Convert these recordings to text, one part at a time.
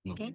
No. ¿Qué?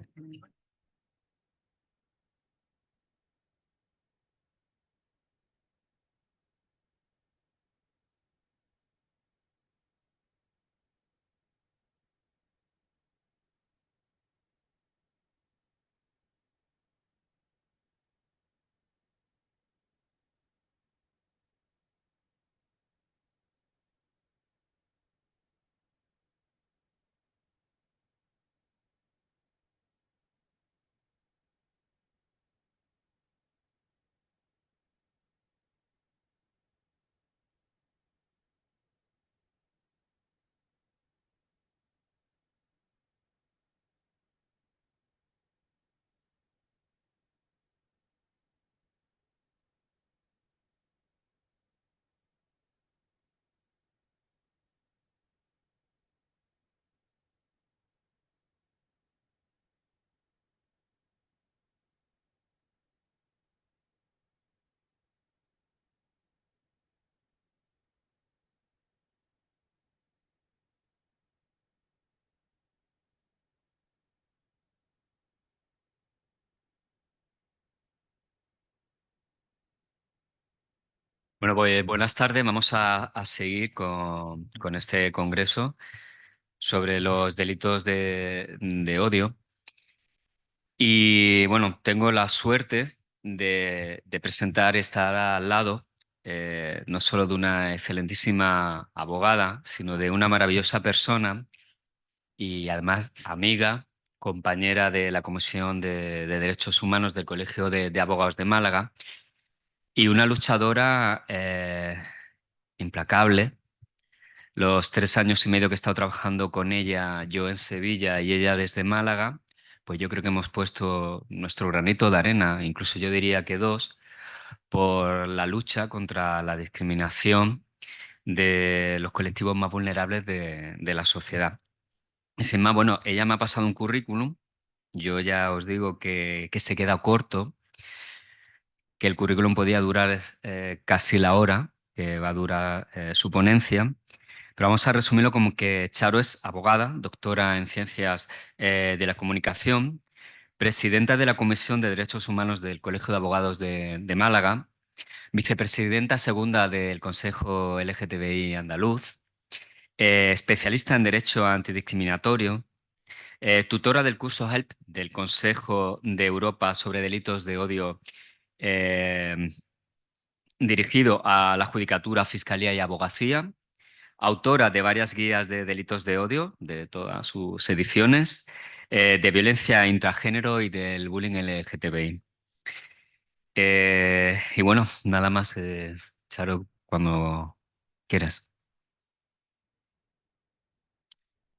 Bueno, pues buenas tardes. Vamos a seguir con este congreso sobre los delitos de odio. Y bueno, tengo la suerte de presentar, estar al lado no solo de una excelentísima abogada, sino de una maravillosa persona y además amiga, compañera de la Comisión de Derechos Humanos del Colegio de Abogados de Málaga y una luchadora implacable. Los 3 años y medio que he estado trabajando con ella, yo en Sevilla y ella desde Málaga, pues yo creo que hemos puesto nuestro granito de arena, incluso yo diría que dos, por la lucha contra la discriminación de los colectivos más vulnerables de la sociedad. Y sin más, bueno, ella me ha pasado un currículum, yo ya os digo que se queda corto, que el currículum podía durar casi la hora que va a durar su ponencia. Pero vamos a resumirlo como que Charo es abogada, doctora en Ciencias de la Comunicación, presidenta de la Comisión de Derechos Humanos del Colegio de Abogados de Málaga, vicepresidenta segunda del Consejo LGTBI andaluz, especialista en Derecho Antidiscriminatorio, tutora del curso HELP del Consejo de Europa sobre delitos de odio eh, dirigido a la Judicatura, Fiscalía y Abogacía, autora de varias guías de delitos de odio, de todas sus ediciones, de violencia intragénero y del bullying LGTBI. Y bueno, nada más, Charo, cuando quieras.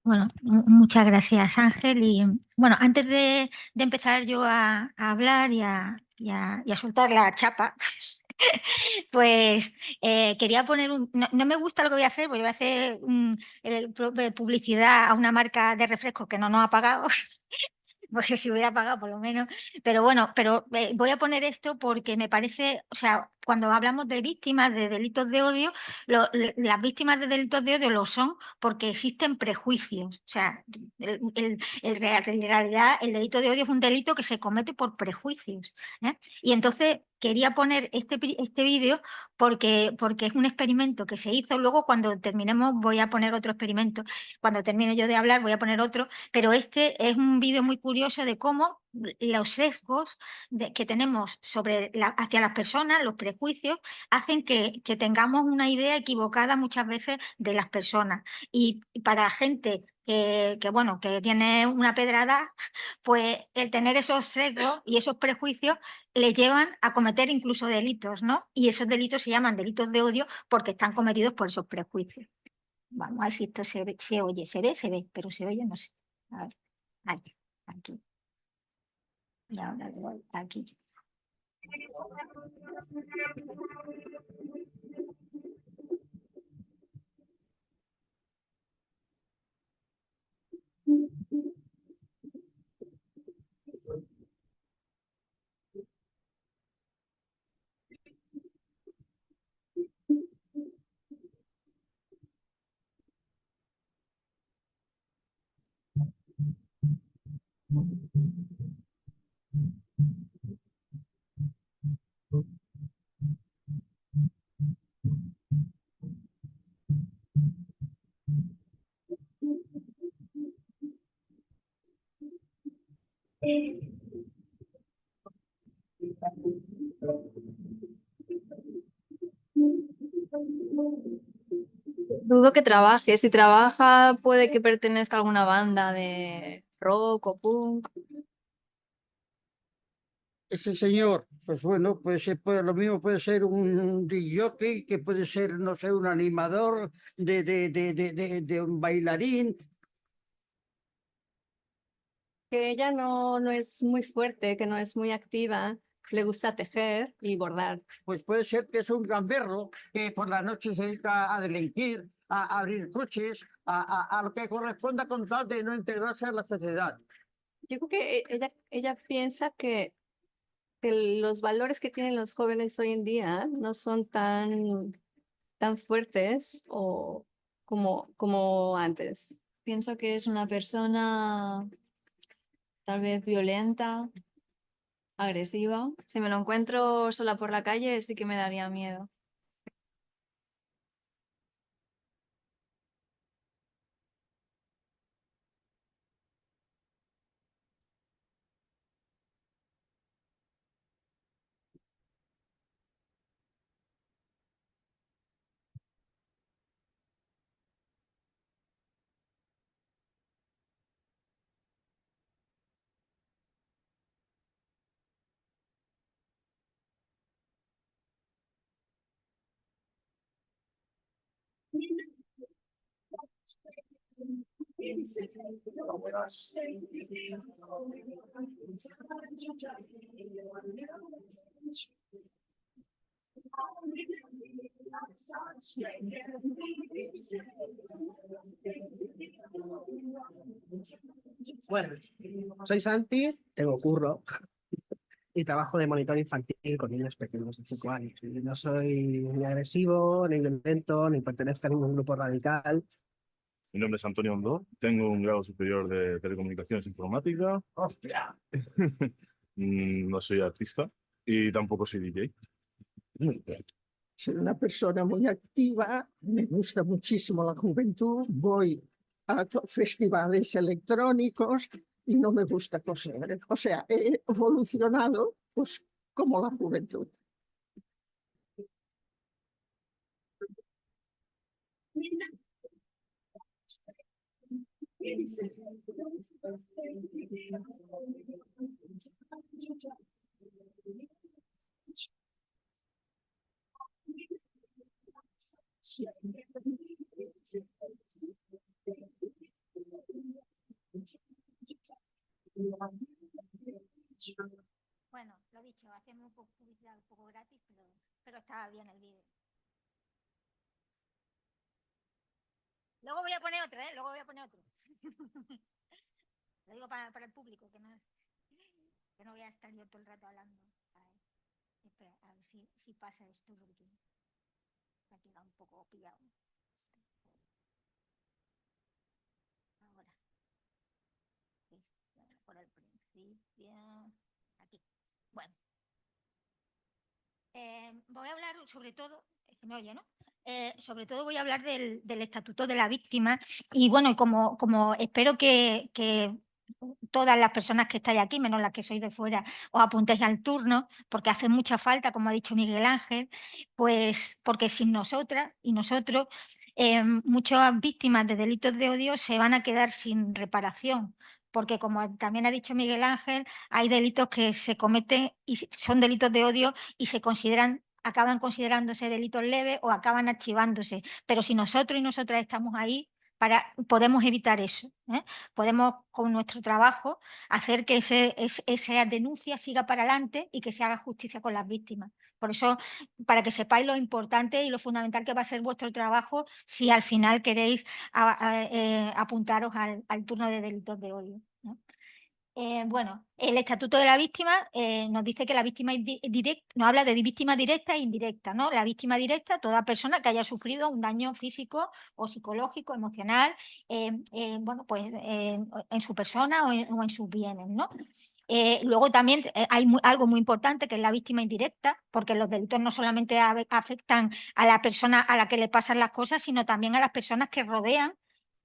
Bueno, muchas gracias, Ángel. Y bueno, antes de empezar yo a hablar y a soltar la chapa, pues quería poner un... No, no me gusta lo que voy a hacer, porque voy a hacer publicidad a una marca de refrescos que no nos ha pagado. Porque si hubiera pagado por lo menos. Pero bueno, pero voy a poner esto porque me parece, o sea, cuando hablamos de víctimas de delitos de odio, las víctimas de delitos de odio lo son porque existen prejuicios. O sea, en realidad el delito de odio es un delito que se comete por prejuicios. ¿Eh? Y entonces quería poner este vídeo porque es un experimento que se hizo. Luego, cuando terminemos, voy a poner otro experimento. Cuando termine yo de hablar, voy a poner otro, pero este es un vídeo muy curioso de cómo los sesgos que tenemos hacia las personas, los prejuicios, hacen que tengamos una idea equivocada muchas veces de las personas. Y para gente bueno, que tiene una pedrada, pues el tener esos sesgos y esos prejuicios le llevan a cometer incluso delitos, ¿no? Y esos delitos se llaman delitos de odio porque están cometidos por esos prejuicios. Vamos a ver si esto se oye, se ve, pero se oye, no sé. A ver, aquí, aquí. Y ahora le doy aquí. Dudo que trabaje. Si trabaja, puede que pertenezca a alguna banda de rock o punk. Ese señor, pues bueno, lo mismo puede ser un jockey, que puede ser, no sé, un animador de un bailarín. Que ella no es muy fuerte, que no es muy activa. Le gusta tejer y bordar. Pues puede ser que es un gamberro que por la noche se dedica a delinquir, a abrir coches, a lo que corresponda con tal de no integrarse a la sociedad. Yo creo que ella piensa que los valores que tienen los jóvenes hoy en día no son tan fuertes o como antes. Pienso que es una persona tal vez violenta, agresiva. Si me lo encuentro sola por la calle, sí que me daría miedo. Bueno, soy Santi, tengo curro y trabajo de monitor infantil con niños pequeños de 5 años. Y no soy ni agresivo, ni violento, ni pertenezco a ningún grupo radical. Mi nombre es Antonio Ondó, tengo un grado superior de Telecomunicaciones e Informática. ¡Hostia! No soy artista y tampoco soy DJ. Muy bien. Soy una persona muy activa, me gusta muchísimo la juventud, voy a festivales electrónicos y no me gusta coser. O sea, he evolucionado pues como la juventud. Bueno, lo dicho, hacemos un poco publicidad un poco gratis, pero estaba bien el vídeo. Luego voy a poner otro, ¿eh? Luego voy a poner otro. Lo digo para el público, que no voy a estar yo todo el rato hablando. A ver, espera, a ver si pasa esto, porque me ha quedado un poco pillado. Ahora, por el principio, aquí. Bueno, voy a hablar sobre todo, es que me oye, ¿no? Sobre todo voy a hablar del Estatuto de la Víctima y bueno, y como espero que todas las personas que estáis aquí, menos las que sois de fuera, os apuntéis al turno, porque hace mucha falta, como ha dicho Miguel Ángel, pues porque sin nosotras y nosotros, muchas víctimas de delitos de odio se van a quedar sin reparación, porque como también ha dicho Miguel Ángel, hay delitos que se cometen y son delitos de odio y acaban considerándose delitos leves o acaban archivándose. Pero si nosotros y nosotras estamos ahí, podemos evitar eso, ¿eh? Podemos con nuestro trabajo hacer que esa denuncia siga para adelante y que se haga justicia con las víctimas. Por eso, para que sepáis lo importante y lo fundamental que va a ser vuestro trabajo si al final queréis apuntaros al turno de delitos de odio, ¿no? Bueno, el Estatuto de la Víctima nos dice que la víctima directa, nos habla de víctima directa e indirecta, ¿no? La víctima directa, toda persona que haya sufrido un daño físico o psicológico, emocional, bueno, pues en su persona o en sus bienes, ¿no? Luego también hay algo muy importante que es la víctima indirecta, porque los delitos no solamente afectan a la persona a la que le pasan las cosas, sino también a las personas que rodean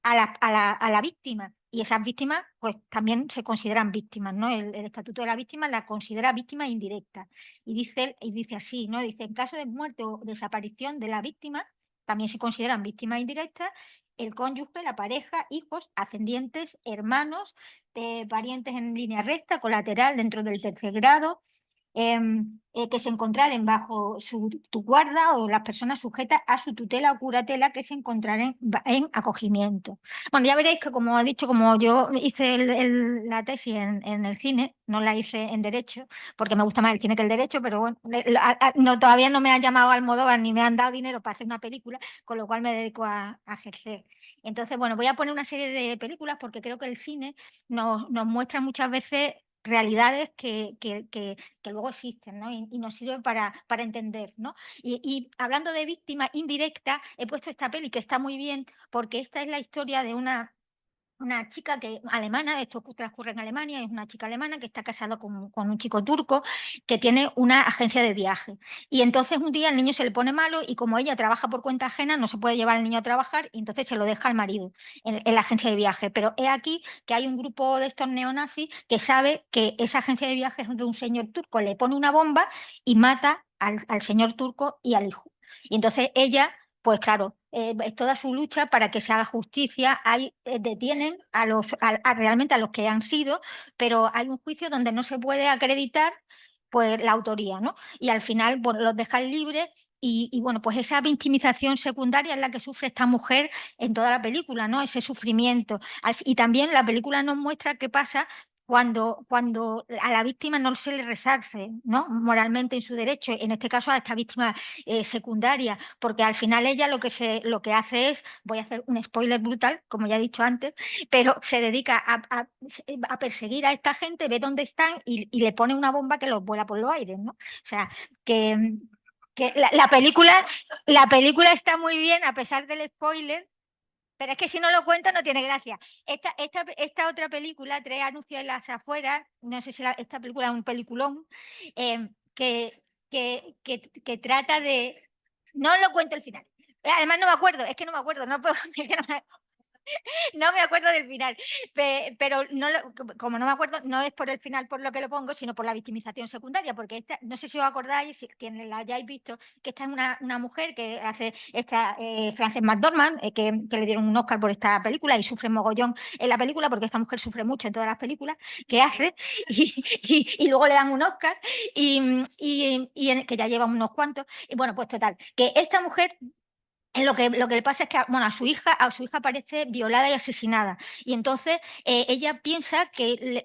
a la víctima. Y esas víctimas, pues también se consideran víctimas, ¿no? El Estatuto de la Víctima la considera víctima indirecta. Y dice así, ¿no? Dice, en caso de muerte o desaparición de la víctima, también se consideran víctimas indirectas el cónyuge, la pareja, hijos, ascendientes, hermanos, parientes en línea recta, colateral dentro del tercer grado, que se encontraren bajo su guarda o las personas sujetas a su tutela o curatela que se encontraren en acogimiento. Bueno, ya veréis que, como he dicho, como yo hice la tesis en el cine, no la hice en Derecho, porque me gusta más el cine que el Derecho, pero bueno, no, todavía no me han llamado a Almodóvar ni me han dado dinero para hacer una película, con lo cual me dedico a ejercer. Entonces, bueno, voy a poner una serie de películas porque creo que el cine nos muestra muchas veces realidades que luego existen, ¿no? Y nos sirven para entender, ¿no? Y hablando de víctima indirecta, he puesto esta peli que está muy bien porque esta es la historia de una chica alemana, esto transcurre en Alemania, es una chica alemana que está casada con un chico turco que tiene una agencia de viaje. Y entonces un día el niño se le pone malo y como ella trabaja por cuenta ajena, no se puede llevar al niño a trabajar y entonces se lo deja al marido en la agencia de viaje. Pero he aquí que hay un grupo de estos neonazis que sabe que esa agencia de viaje es de un señor turco, le pone una bomba y mata al señor turco y al hijo. Y entonces ella, pues claro, es toda su lucha para que se haga justicia. Detienen realmente a los que han sido, pero hay un juicio donde no se puede acreditar pues la autoría, ¿no? Y al final, bueno, los dejan libres y bueno, pues esa victimización secundaria es la que sufre esta mujer en toda la película, ¿no? Ese sufrimiento. Y también la película nos muestra qué pasa cuando a la víctima no se le resarce, ¿no? Moralmente en su derecho, en este caso a esta víctima secundaria, porque al final ella lo que hace es, voy a hacer un spoiler brutal, como ya he dicho antes, pero se dedica a perseguir a esta gente, ve dónde están y le pone una bomba que los vuela por los aires, ¿no? O sea, que la película está muy bien a pesar del spoiler, pero es que si no lo cuento no tiene gracia. Esta otra película, Tres anuncios en las afueras, no sé si esta película es un peliculón, que trata de... No lo cuento el final. Además no me acuerdo, es que no me acuerdo, no puedo... No me acuerdo del final, pero como no me acuerdo, no es por el final por lo que lo pongo, sino por la victimización secundaria, porque no sé si os acordáis, si quienes la hayáis visto, que esta es una mujer que hace esta Frances McDormand, que le dieron un Oscar por esta película y sufre mogollón en la película, porque esta mujer sufre mucho en todas las películas que hace, y luego le dan un Oscar, que ya lleva unos cuantos, y bueno, pues total, que esta mujer lo que le pasa es que bueno, a su hija aparece violada y asesinada. Y entonces ella piensa que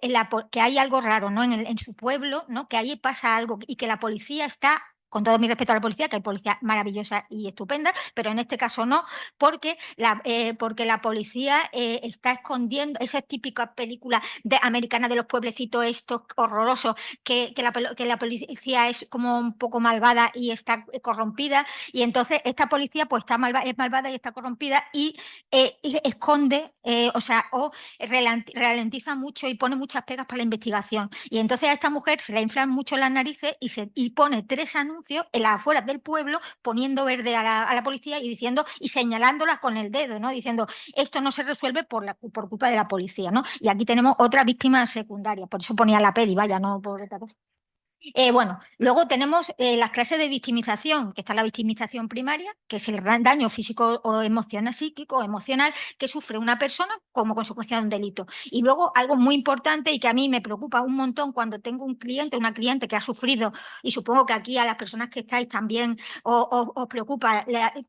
hay algo raro, ¿no? En su pueblo, ¿no? Que ahí pasa algo y que la policía está, con todo mi respeto a la policía, que hay policía maravillosa y estupenda, pero en este caso no, porque la policía está escondiendo esas típicas películas americanas de los pueblecitos estos horrorosos, que la policía es como un poco malvada y está corrompida. Y entonces esta policía pues es malvada y está corrompida y esconde, o ralentiza mucho y pone muchas pegas para la investigación. Y entonces a esta mujer se le inflan mucho las narices y pone 3 anuncios en las afueras del pueblo poniendo verde a la policía y diciendo y señalándolas con el dedo, ¿no? Diciendo esto no se resuelve por culpa de la policía, ¿no? Y aquí tenemos otra víctima secundaria, por eso ponía la peli, vaya, no por otra cosa. Bueno, luego tenemos las clases de victimización, que está la victimización primaria, que es el gran daño físico o emocional, psíquico o emocional que sufre una persona como consecuencia de un delito. Y luego algo muy importante y que a mí me preocupa un montón cuando tengo una cliente que ha sufrido, y supongo que aquí a las personas que estáis también os preocupa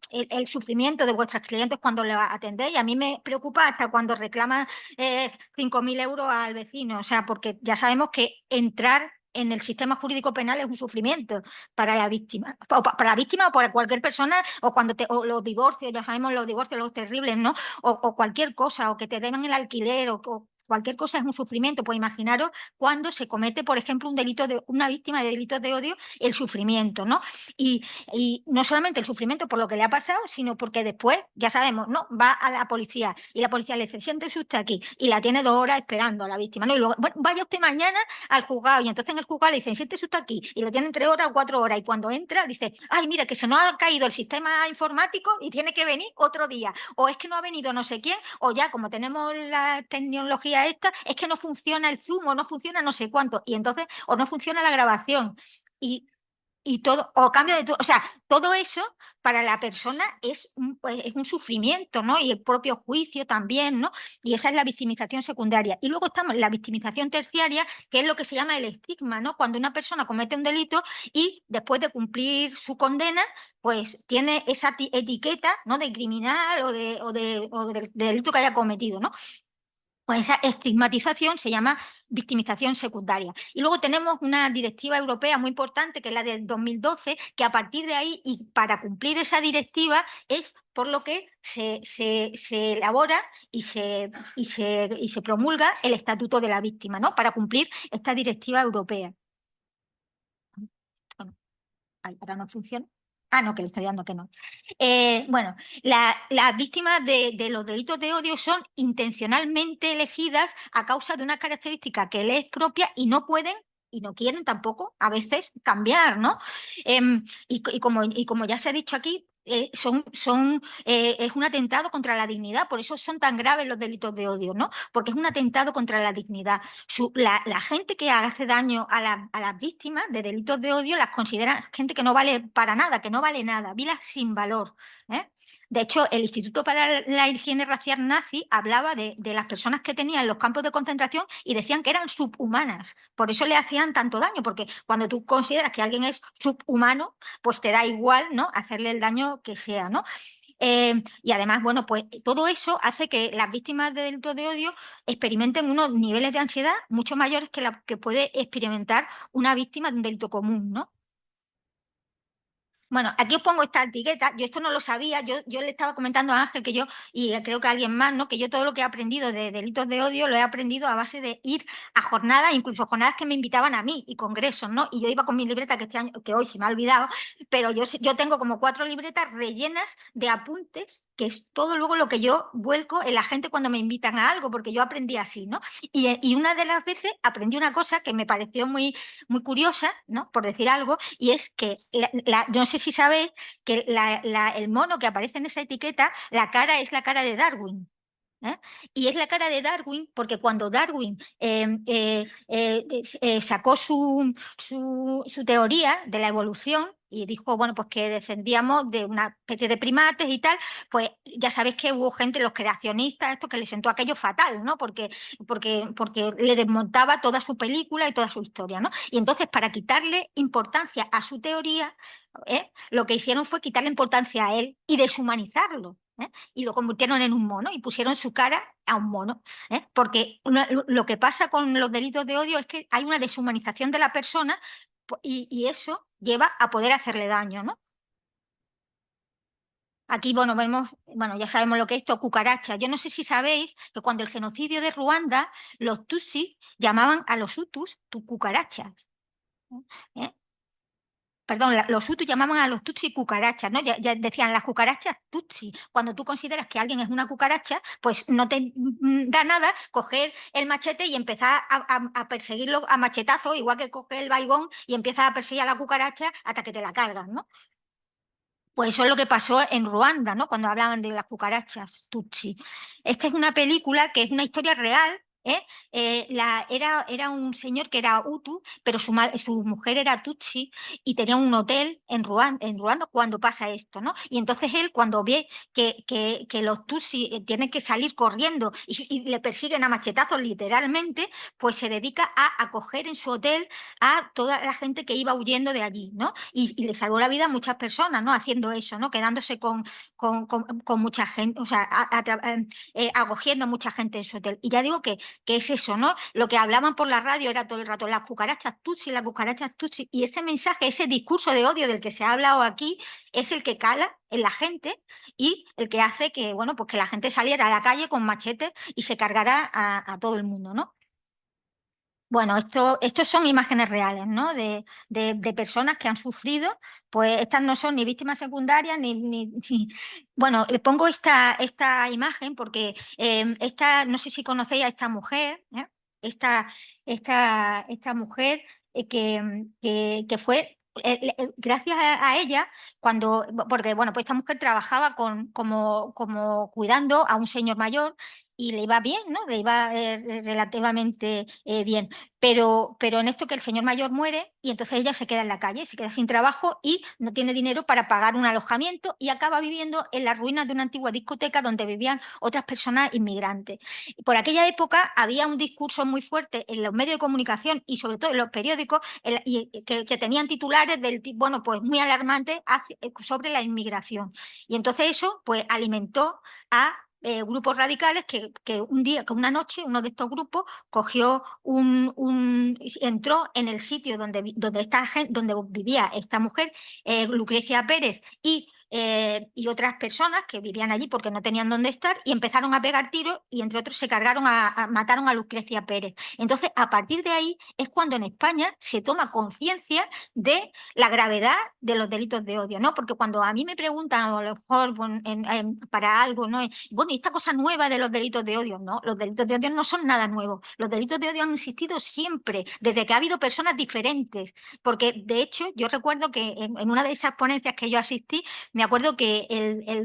el sufrimiento de vuestras clientes cuando le atendéis. Y a mí me preocupa hasta cuando reclaman 5.000 euros al vecino, o sea, porque ya sabemos que entrar en el sistema jurídico penal es un sufrimiento para la víctima, o para la víctima o para cualquier persona, o los divorcios, ya sabemos los divorcios, los terribles, ¿no? O cualquier cosa, o que te den el alquiler, o cualquier cosa es un sufrimiento. Pues imaginaros cuando se comete, por ejemplo, una víctima de delitos de odio, el sufrimiento, ¿no? Y no solamente el sufrimiento por lo que le ha pasado, sino porque después, ya sabemos, ¿no? Va a la policía y la policía le dice, siéntese usted aquí, y la tiene 2 horas esperando a la víctima, ¿no? Y luego, bueno, vaya usted mañana al juzgado, y entonces en el juzgado le dicen, siéntese usted aquí, y lo tienen 3 horas o 4 horas, y cuando entra dice, ay, mira, que se nos ha caído el sistema informático y tiene que venir otro día, o es que no ha venido no sé quién, o ya como tenemos la tecnología esta, es que no funciona el Zoom, o no funciona no sé cuánto, y entonces, o no funciona la grabación, y todo, o cambio de todo, o sea, todo eso para la persona pues, es un sufrimiento, ¿no? Y el propio juicio también, ¿no? Y esa es la victimización secundaria. Y luego estamos en la victimización terciaria, que es lo que se llama el estigma, ¿no? Cuando una persona comete un delito y después de cumplir su condena, pues tiene esa etiqueta, ¿no? De criminal o de delito que haya cometido, ¿no? Pues esa estigmatización se llama victimización secundaria. Y luego tenemos una directiva europea muy importante, que es la del 2012, que a partir de ahí, y para cumplir esa directiva, es por lo que se elabora y se promulga el Estatuto de la Víctima, ¿no? Para cumplir esta directiva europea. Bueno, ahora no funciona. Ah, no, que le estoy dando que no. Bueno, las víctimas de los delitos de odio son intencionalmente elegidas a causa de una característica que les es propia y no pueden y no quieren tampoco a veces cambiar, ¿no? Y como ya se ha dicho aquí, es un atentado contra la dignidad, por eso son tan graves los delitos de odio, ¿no? Porque es un atentado contra la dignidad. La gente que hace daño a las víctimas de delitos de odio las considera gente que no vale para nada, que no vale nada, vidas sin valor, ¿eh? De hecho, el Instituto para la Higiene Racial nazi hablaba de las personas que tenían los campos de concentración y decían que eran subhumanas. Por eso le hacían tanto daño, porque cuando tú consideras que alguien es subhumano, pues te da igual, ¿no? Hacerle el daño que sea, ¿no? Y además, bueno, pues todo eso hace que las víctimas de delitos de odio experimenten unos niveles de ansiedad mucho mayores que la que puede experimentar una víctima de un delito común, ¿no? Bueno, aquí os pongo esta etiqueta. Yo esto no lo sabía. Yo le estaba comentando a Ángel que yo, y creo que a alguien más, ¿no? Que yo todo lo que he aprendido de delitos de odio lo he aprendido a base de ir a jornadas, incluso jornadas que me invitaban a mí y congresos, ¿no? Y yo iba con mi libreta, que este año, que hoy se me ha olvidado, pero yo tengo como 4 libretas rellenas de apuntes, que es todo luego lo que yo vuelco en la gente cuando me invitan a algo, porque yo aprendí así, ¿no? Y una de las veces aprendí una cosa que me pareció muy, muy curiosa, ¿no? Por decir algo, y es que yo no sé si sabéis que el mono que aparece en esa etiqueta, la cara es la cara de Darwin. ¿Eh? Y es la cara de Darwin porque cuando Darwin sacó su teoría de la evolución y dijo, bueno, pues que descendíamos de una especie de primates y tal, pues ya sabéis que hubo gente, los creacionistas, esto que le sentó aquello fatal, ¿no? Porque le desmontaba toda su película y toda su historia, ¿no? Y entonces, para quitarle importancia a su teoría, lo que hicieron fue quitarle importancia a él y deshumanizarlo. Y lo convirtieron en un mono y pusieron su cara a un mono. Porque lo que pasa con los delitos de odio es que hay una deshumanización de la persona y eso lleva a poder hacerle daño, ¿no? Aquí, bueno, ya sabemos lo que es esto, cucaracha. Yo no sé si sabéis que cuando el genocidio de Ruanda, los tutsis llamaban a los hutus cucarachas. ¿Eh? Perdón, los hutus llamaban a los tutsis cucarachas, ¿no? Ya decían las cucarachas tutsi. Cuando tú consideras que alguien es una cucaracha, pues no te da nada coger el machete y empezar a perseguirlo a machetazos, igual que coger el baigón y empiezas a perseguir a la cucaracha hasta que te la cargas, ¿no? Pues eso es lo que pasó en Ruanda, ¿no? Cuando hablaban de las cucarachas tutsi. Esta es una película que es una historia real. Era un señor que era hutu, pero su mujer era tutsi y tenía un hotel en Ruanda cuando pasa esto, ¿no? Y entonces él, cuando ve que los tutsi tienen que salir corriendo y le persiguen a machetazos literalmente, pues se dedica a acoger en su hotel a toda la gente que iba huyendo de allí, ¿no? Y le salvó la vida a muchas personas, ¿no? Haciendo eso, ¿no? Quedándose con mucha gente, o sea, acogiendo a mucha gente en su hotel. Y ya digo que que es eso, ¿no? Lo que hablaban por la radio era todo el rato las cucarachas tutsi, y ese mensaje, ese discurso de odio del que se ha hablado aquí, es el que cala en la gente y el que hace que, bueno, pues que la gente saliera a la calle con machetes y se cargara a todo el mundo, ¿no? Bueno, estos son imágenes reales, ¿no? De personas que han sufrido, pues estas no son ni víctimas secundarias, Bueno, le pongo esta imagen porque no sé si conocéis a esta mujer, ¿eh? Esta, esta mujer que fue, gracias a ella, porque bueno, pues esta mujer trabajaba como cuidando a un señor mayor y le iba bien, ¿no? Le iba relativamente bien. Pero en esto que el señor mayor muere y entonces ella se queda en la calle, se queda sin trabajo y no tiene dinero para pagar un alojamiento y acaba viviendo en las ruinas de una antigua discoteca donde vivían otras personas inmigrantes. Por aquella época había un discurso muy fuerte en los medios de comunicación y sobre todo en los periódicos que tenían titulares del tipo, bueno, pues muy alarmantes sobre la inmigración. Y entonces eso pues alimentó a grupos radicales que una noche, uno de estos grupos cogió entró en el sitio donde vivía esta mujer, Lucrecia Pérez, y otras personas que vivían allí porque no tenían dónde estar y empezaron a pegar tiros y entre otros mataron a Lucrecia Pérez. Entonces, a partir de ahí es cuando en España se toma conciencia de la gravedad de los delitos de odio, ¿no? Porque cuando a mí me preguntan, a lo mejor para algo, ¿no? Bueno, y esta cosa nueva de los delitos de odio, no, los delitos de odio no son nada nuevo. Los delitos de odio han existido siempre, desde que ha habido personas diferentes. Porque, de hecho, yo recuerdo que en una de esas ponencias que yo asistí, me acuerdo que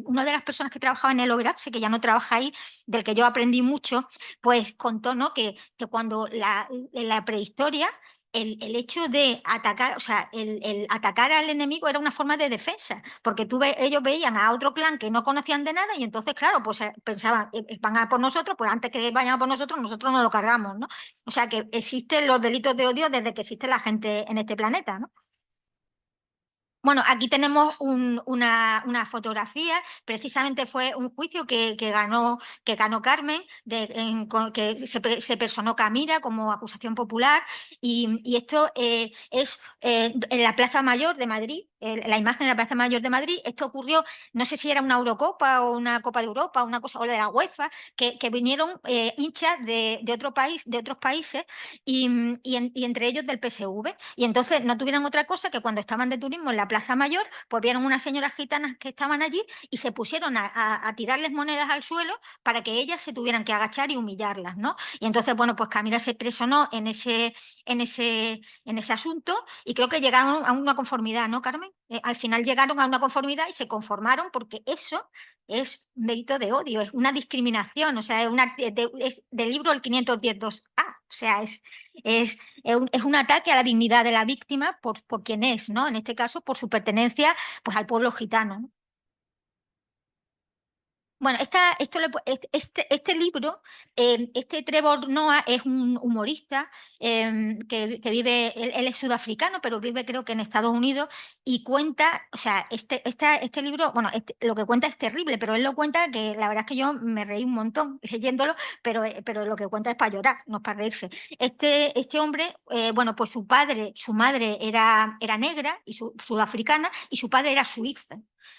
una de las personas que trabajaba en el Obraxe, que ya no trabaja ahí, del que yo aprendí mucho, pues contó, ¿no? que cuando en la prehistoria el hecho de atacar, o sea, el atacar al enemigo era una forma de defensa, porque ellos veían a otro clan que no conocían de nada y entonces, claro, pues pensaban, van a por nosotros, pues antes que vayan a por nosotros nos lo cargamos, ¿no? O sea, que existen los delitos de odio desde que existe la gente en este planeta, ¿no? Bueno, aquí tenemos una fotografía, precisamente fue un juicio que ganó Carmen, que se personó Camila como acusación popular y esto es en la Plaza Mayor de Madrid, la imagen de la Plaza Mayor de Madrid. Esto ocurrió, no sé si era una Eurocopa o una Copa de Europa, una cosa, o de la UEFA, que vinieron hinchas de otros países y entre ellos del PSV. Y entonces no tuvieron otra cosa que cuando estaban de turismo en la Plaza Mayor, pues vieron unas señoras gitanas que estaban allí y se pusieron a tirarles monedas al suelo para que ellas se tuvieran que agachar y humillarlas, ¿no? Y entonces, bueno, pues Camila se personó en ese asunto y creo que llegaron a una conformidad, ¿no, Carmen? Al final llegaron a una conformidad y se conformaron porque eso es un delito de odio, es una discriminación, o sea, es del libro el 510.2a, o sea, es un ataque a la dignidad de la víctima por quien es, ¿no? En este caso, por su pertenencia pues, al pueblo gitano, ¿no? Bueno, este libro, este Trevor Noah es un humorista que vive, él es sudafricano, pero vive creo que en Estados Unidos y cuenta, o sea, este libro, bueno, lo que cuenta es terrible, pero él lo cuenta que la verdad es que yo me reí un montón leyéndolo, pero lo que cuenta es para llorar, no es para reírse. Este hombre, bueno, pues su madre era negra y sudafricana y su padre era suizo.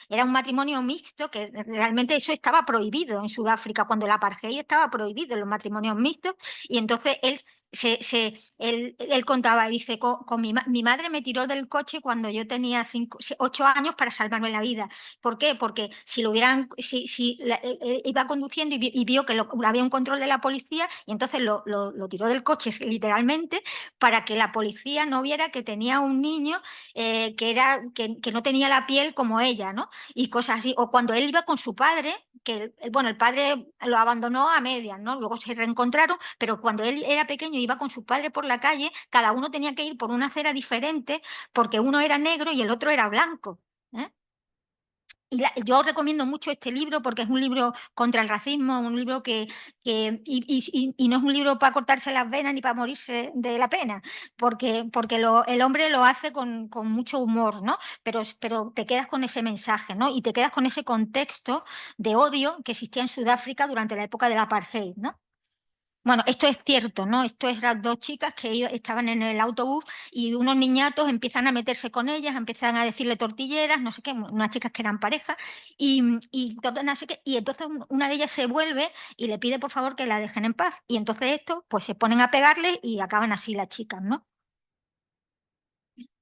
Era un matrimonio mixto que realmente eso estaba prohibido en Sudáfrica, cuando el apartheid estaba prohibido los matrimonios mixtos, y entonces él contaba, y dice, mi madre me tiró del coche cuando yo tenía 8 años para salvarme la vida. ¿Por qué? Porque si iba conduciendo y vio que había un control de la policía y entonces lo tiró del coche literalmente para que la policía no viera que tenía un niño que no tenía la piel como ella, ¿no? Y cosas así. O cuando él iba con su padre, bueno, el padre lo abandonó a medias, ¿no? Luego se reencontraron, pero cuando él era pequeño y iba con su padre por la calle, cada uno tenía que ir por una acera diferente porque uno era negro y el otro era blanco. ¿Eh? Yo recomiendo mucho este libro porque es un libro contra el racismo, un libro y no es un libro para cortarse las venas ni para morirse de la pena, porque el hombre lo hace con mucho humor, ¿no? Pero te quedas con ese mensaje, ¿no? Y te quedas con ese contexto de odio que existía en Sudáfrica durante la época del apartheid, ¿no? Bueno, esto es cierto, ¿no? Esto es las dos chicas que ellos estaban en el autobús y unos niñatos empiezan a meterse con ellas, empiezan a decirle tortilleras, no sé qué, unas chicas que eran pareja, no sé qué, y entonces una de ellas se vuelve y le pide por favor que la dejen en paz. Y entonces esto, pues se ponen a pegarle y acaban así las chicas, ¿no?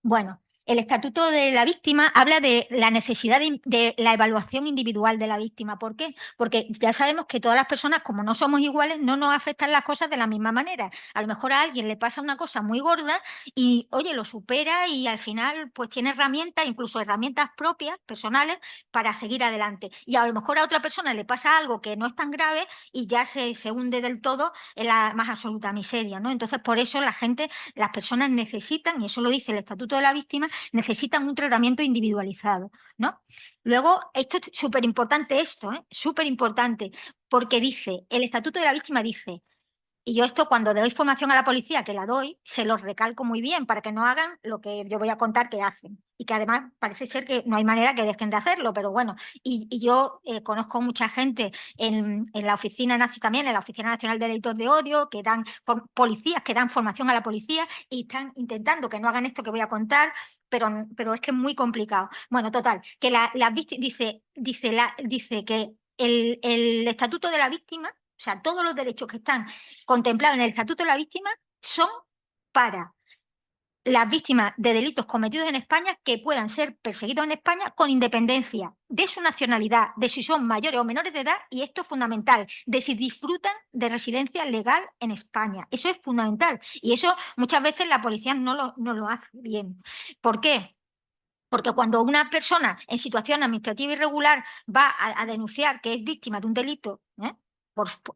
Bueno, el Estatuto de la Víctima habla de la necesidad de la evaluación individual de la víctima. ¿Por qué? Porque ya sabemos que todas las personas, como no somos iguales, no nos afectan las cosas de la misma manera. A lo mejor a alguien le pasa una cosa muy gorda y, oye, lo supera y al final pues tiene herramientas, incluso herramientas propias, personales, para seguir adelante. Y a lo mejor a otra persona le pasa algo que no es tan grave y ya se hunde del todo en la más absoluta miseria, ¿no? Entonces, por eso las personas necesitan, y eso lo dice el Estatuto de la Víctima, necesitan un tratamiento individualizado, ¿no? Luego, esto es súper importante, súper importante, porque dice, el Estatuto de la Víctima dice, y yo esto cuando doy formación a la policía, que la doy, se los recalco muy bien para que no hagan lo que yo voy a contar que hacen. Y que además parece ser que no hay manera que dejen de hacerlo, pero bueno, y yo conozco mucha gente en la oficina nazi también, en la Oficina Nacional de Delitos de Odio, que dan policías, que dan formación a la policía y están intentando que no hagan esto que voy a contar, pero es que es muy complicado. Bueno, total, que dice que el Estatuto de la Víctima, o sea, todos los derechos que están contemplados en el Estatuto de la Víctima son para las víctimas de delitos cometidos en España que puedan ser perseguidos en España con independencia de su nacionalidad, de si son mayores o menores de edad, y esto es fundamental, de si disfrutan de residencia legal en España. Eso es fundamental. Y eso muchas veces la policía no lo hace bien. ¿Por qué? Porque cuando una persona en situación administrativa irregular va a denunciar que es víctima de un delito,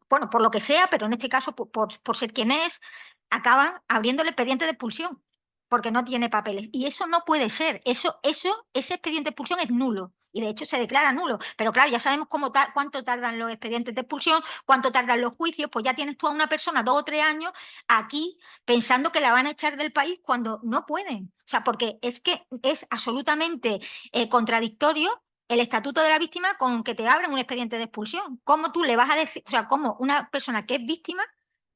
bueno, por lo que sea, pero en este caso por ser quien es, acaban abriéndole expediente de expulsión porque no tiene papeles. Y eso no puede ser. Ese expediente de expulsión es nulo. Y de hecho se declara nulo. Pero claro, ya sabemos cuánto tardan los expedientes de expulsión, cuánto tardan los juicios. Pues ya tienes tú a una persona 2 o 3 años aquí pensando que la van a echar del país cuando no pueden. O sea, porque es que es absolutamente contradictorio el Estatuto de la Víctima con que te abran un expediente de expulsión. ¿Cómo tú le vas a decir, o sea, cómo una persona que es víctima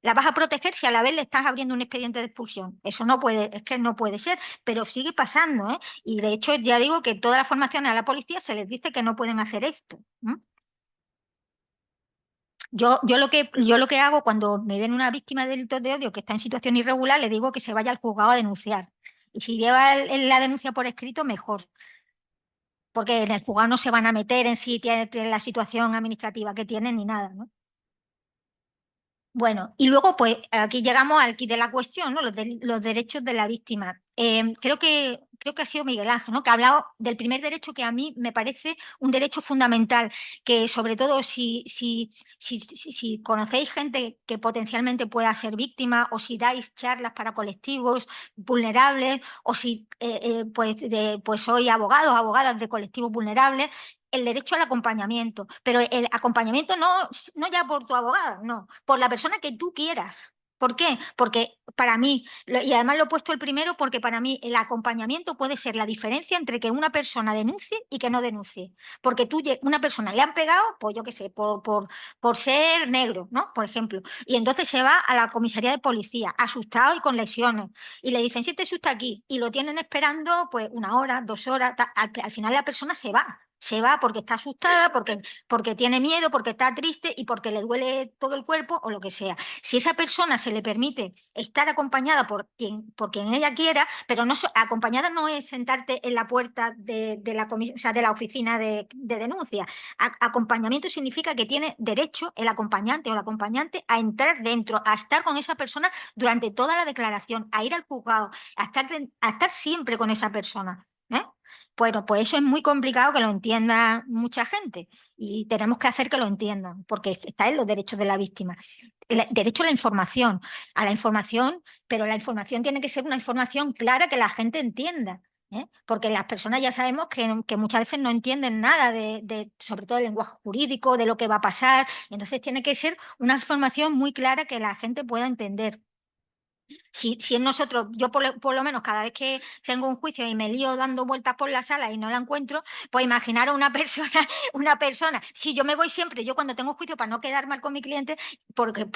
la vas a proteger si a la vez le estás abriendo un expediente de expulsión? Eso no puede, es que no puede ser, pero sigue pasando, ¿eh? Y de hecho ya digo que todas las formaciones a la policía se les dice que no pueden hacer esto. Yo lo que hago cuando me ven una víctima de delitos de odio que está en situación irregular, le digo que se vaya al juzgado a denunciar. Y si lleva la denuncia por escrito, mejor. Porque en el juzgado no se van a meter en si tiene la situación administrativa que tienen ni nada, ¿no? Bueno, y luego pues aquí llegamos al quid de la cuestión, ¿no? Los derechos de la víctima. Creo que ha sido Miguel Ángel, ¿no? Que ha hablado del primer derecho que a mí me parece un derecho fundamental, que sobre todo si conocéis gente que potencialmente pueda ser víctima o si dais charlas para colectivos vulnerables o si pues sois abogados, abogadas de colectivos vulnerables, el derecho al acompañamiento, pero el acompañamiento no ya por tu abogada, no, por la persona que tú quieras. ¿Por qué? Porque para mí, y además lo he puesto el primero porque para mí el acompañamiento puede ser la diferencia entre que una persona denuncie y que no denuncie. Porque una persona le han pegado, pues yo qué sé, por ser negro, ¿no? Por ejemplo. Y entonces se va a la comisaría de policía, asustado y con lesiones. Y le dicen, siéntese usted aquí. Y lo tienen esperando pues 1 hora, 2 horas. Al final la persona se va. Se va porque está asustada, porque tiene miedo, porque está triste y porque le duele todo el cuerpo o lo que sea. Si esa persona se le permite estar acompañada por quien ella quiera, pero acompañada no es sentarte en la puerta de la oficina de denuncia. Acompañamiento significa que tiene derecho el acompañante o la acompañante a entrar dentro, a estar con esa persona durante toda la declaración, a ir al juzgado, a estar siempre con esa persona. Bueno, pues eso es muy complicado que lo entienda mucha gente y tenemos que hacer que lo entiendan, porque está en los derechos de la víctima. El derecho a la información, pero la información tiene que ser una información clara que la gente entienda, porque las personas ya sabemos que muchas veces no entienden nada sobre todo del lenguaje jurídico, de lo que va a pasar, entonces tiene que ser una información muy clara que la gente pueda entender. Si en nosotros, yo por lo menos cada vez que tengo un juicio y me lío dando vueltas por la sala y no la encuentro, pues imaginaros una persona, si yo me voy siempre, yo cuando tengo juicio para no quedar mal con mi cliente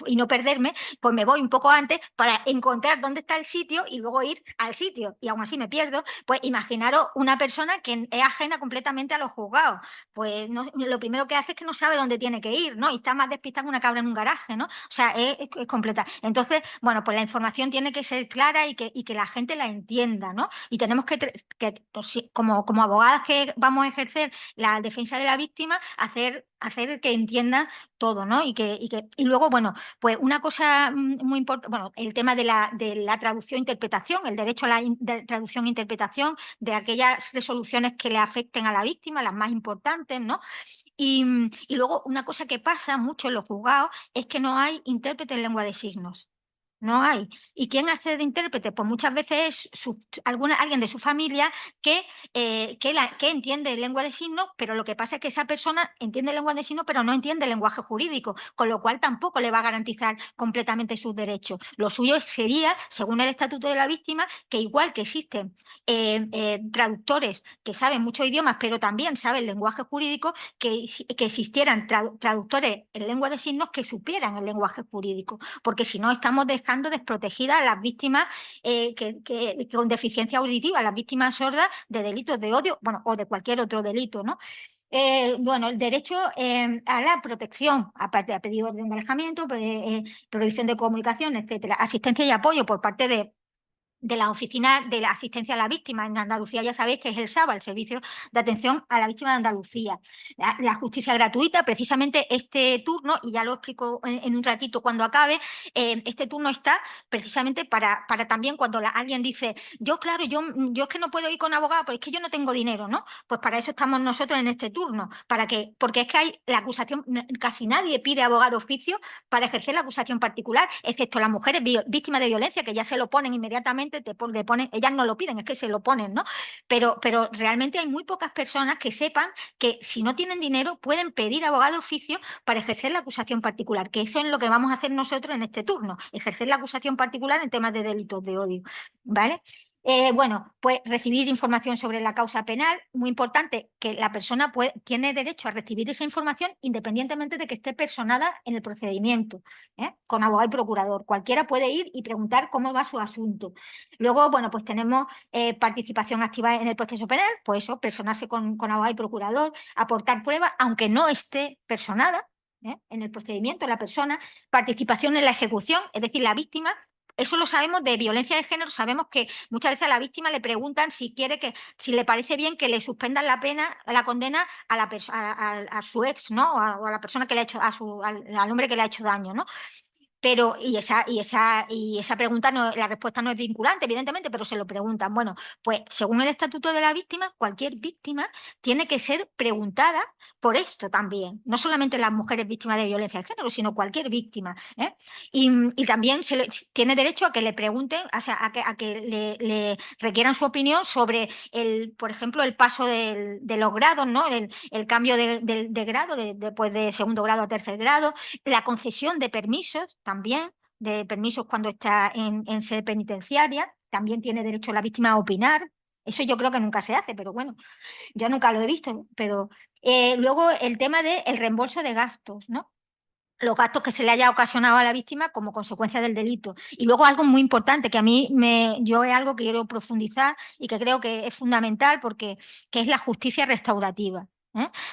y no perderme, pues me voy un poco antes para encontrar dónde está el sitio y luego ir al sitio y aún así me pierdo, pues imaginaros una persona que es ajena completamente a los juzgados, pues lo primero que hace es que no sabe dónde tiene que ir, ¿no? Y está más despistada que una cabra en un garaje, ¿no? O sea, es completa. Entonces, bueno, pues la información tiene que ser clara y que la gente la entienda, ¿no? Y tenemos pues, como abogadas que vamos a ejercer la defensa de la víctima, hacer que entiendan todo, ¿no? Y luego, bueno, pues una cosa muy importante, bueno, el tema de la traducción-interpretación, el derecho a la traducción-interpretación de aquellas resoluciones que le afecten a la víctima, las más importantes, ¿no? Y luego una cosa que pasa mucho en los juzgados es que no hay intérprete en lengua de signos. No hay. ¿Y quién hace de intérprete? Pues muchas veces es alguien de su familia que entiende lengua de signos, pero lo que pasa es que esa persona entiende lengua de signos, pero no entiende lenguaje jurídico, con lo cual tampoco le va a garantizar completamente sus derechos. Lo suyo sería, según el Estatuto de la Víctima, que igual que existen traductores que saben muchos idiomas, pero también saben lenguaje jurídico, que existieran traductores en lengua de signos que supieran el lenguaje jurídico, porque si no estamos dejando desprotegidas a las víctimas con deficiencia auditiva, las víctimas sordas de delitos de odio, bueno, o de cualquier otro delito, ¿no? Bueno, el derecho a la protección, aparte de pedir orden de alejamiento, prohibición de comunicación, etcétera, asistencia y apoyo por parte de la Oficina de la Asistencia a la Víctima. En Andalucía ya sabéis que es el SABA, el Servicio de Atención a la Víctima de Andalucía. La justicia gratuita, precisamente este turno, y ya lo explico en un ratito cuando acabe, este turno está precisamente para también cuando alguien dice, yo es que no puedo ir con abogado, porque es que yo no tengo dinero, ¿no? Pues para eso estamos nosotros en este turno, porque es que hay la acusación, casi nadie pide abogado oficio para ejercer la acusación particular, excepto las mujeres víctimas de violencia, que ya se lo ponen inmediatamente, ellas no lo piden, es que se lo ponen, ¿no? Pero realmente hay muy pocas personas que sepan que si no tienen dinero pueden pedir abogado oficio para ejercer la acusación particular, que eso es lo que vamos a hacer nosotros en este turno, ejercer la acusación particular en temas de delitos de odio, ¿vale? Bueno, pues recibir información sobre la causa penal, muy importante que la persona tiene derecho a recibir esa información independientemente de que esté personada en el procedimiento, con abogado y procurador. Cualquiera puede ir y preguntar cómo va su asunto. Luego, bueno, pues tenemos participación activa en el proceso penal, pues eso, personarse con abogado y procurador, aportar pruebas, aunque no esté personada en el procedimiento la persona, participación en la ejecución, es decir, la víctima. Eso lo sabemos de violencia de género, sabemos que muchas veces a la víctima le preguntan si le parece bien que le suspendan la condena a su ex, ¿no? O a la persona que le ha hecho, al hombre que le ha hecho daño, ¿no? Pero, esa pregunta, la respuesta no es vinculante, evidentemente, pero se lo preguntan. Bueno, pues según el Estatuto de la Víctima, cualquier víctima tiene que ser preguntada por esto también. No solamente las mujeres víctimas de violencia de género, sino cualquier víctima. Y también tiene derecho a que le pregunten, o sea, a que le requieran su opinión sobre, por ejemplo, el paso de los grados, ¿no? El cambio de grado, después de segundo grado a tercer grado, la concesión de permisos también, de permisos cuando está en sede penitenciaria, también tiene derecho la víctima a opinar. Eso yo creo que nunca se hace, pero bueno, yo nunca lo he visto. Pero luego el tema del reembolso de gastos, ¿no? Los gastos que se le haya ocasionado a la víctima como consecuencia del delito. Y luego algo muy importante que yo es algo que quiero profundizar y que creo que es fundamental que es la justicia restaurativa.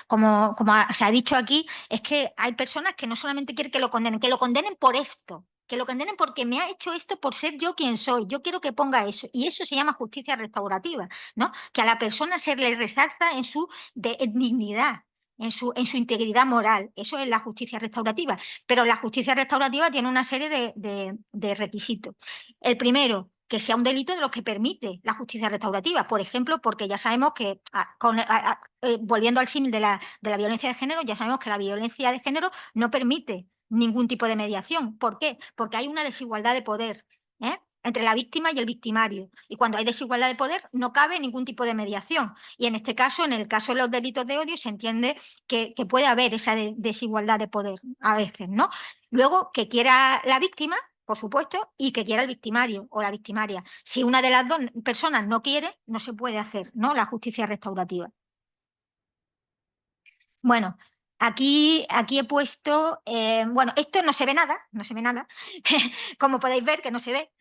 Como se ha dicho aquí, es que hay personas que no solamente quieren que lo condenen por esto, que lo condenen porque me ha hecho esto por ser yo quien soy. Yo quiero que ponga eso. Y eso se llama justicia restaurativa, ¿no? Que a la persona se le resalta en su dignidad, en su integridad moral. Eso es la justicia restaurativa. Pero la justicia restaurativa tiene una serie de requisitos. El primero, que sea un delito de los que permite la justicia restaurativa. Por ejemplo, porque ya sabemos que, volviendo al símil de la violencia de género, ya sabemos que la violencia de género no permite ningún tipo de mediación. ¿Por qué? Porque hay una desigualdad de poder entre la víctima y el victimario. Y cuando hay desigualdad de poder, no cabe ningún tipo de mediación. Y en este caso, en el caso de los delitos de odio, se entiende que puede haber esa desigualdad de poder a veces, ¿no? Luego, que quiera la víctima, por supuesto, y que quiera el victimario o la victimaria. Si una de las dos personas no quiere, no se puede hacer, ¿no?, la justicia restaurativa. Bueno, aquí he puesto, bueno, esto no se ve nada, como podéis ver que no se ve,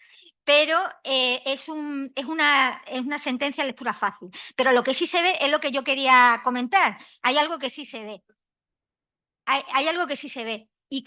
pero es una sentencia de lectura fácil. Pero lo que sí se ve es lo que yo quería comentar. Hay algo que sí se ve. Hay algo que sí se ve y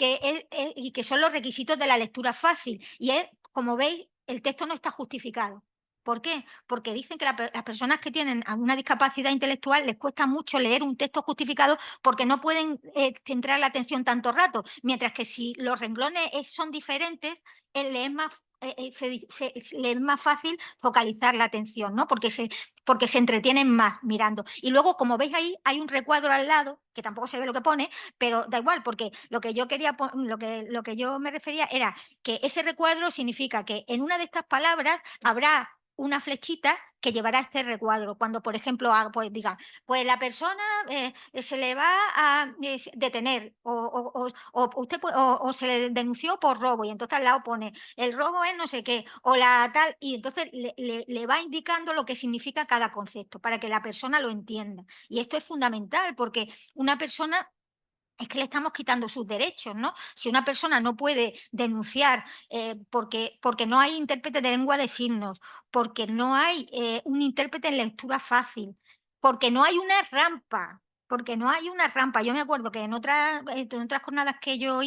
que son los requisitos de la lectura fácil. Y es, como veis, el texto no está justificado. ¿Por qué? Porque dicen que las personas que tienen alguna discapacidad intelectual les cuesta mucho leer un texto justificado porque no pueden centrar la atención tanto rato, mientras que si los renglones son diferentes, le es más fácil focalizar la atención, ¿no? Porque se entretienen más mirando. Y luego, como veis ahí, hay un recuadro al lado, que tampoco se ve lo que pone, pero da igual, porque lo que yo me refería era que ese recuadro significa que en una de estas palabras habrá una flechita que llevará este recuadro. Cuando, por ejemplo, pues diga, pues la persona se le va a detener o se le denunció por robo, y entonces al lado pone el robo es no sé qué, o la tal, y entonces le va indicando lo que significa cada concepto para que la persona lo entienda. Y esto es fundamental porque una persona, es que le estamos quitando sus derechos, ¿no? Si una persona no puede denunciar porque no hay intérprete de lengua de signos, porque no hay un intérprete en lectura fácil, porque no hay una rampa, Yo me acuerdo que en otras jornadas que yo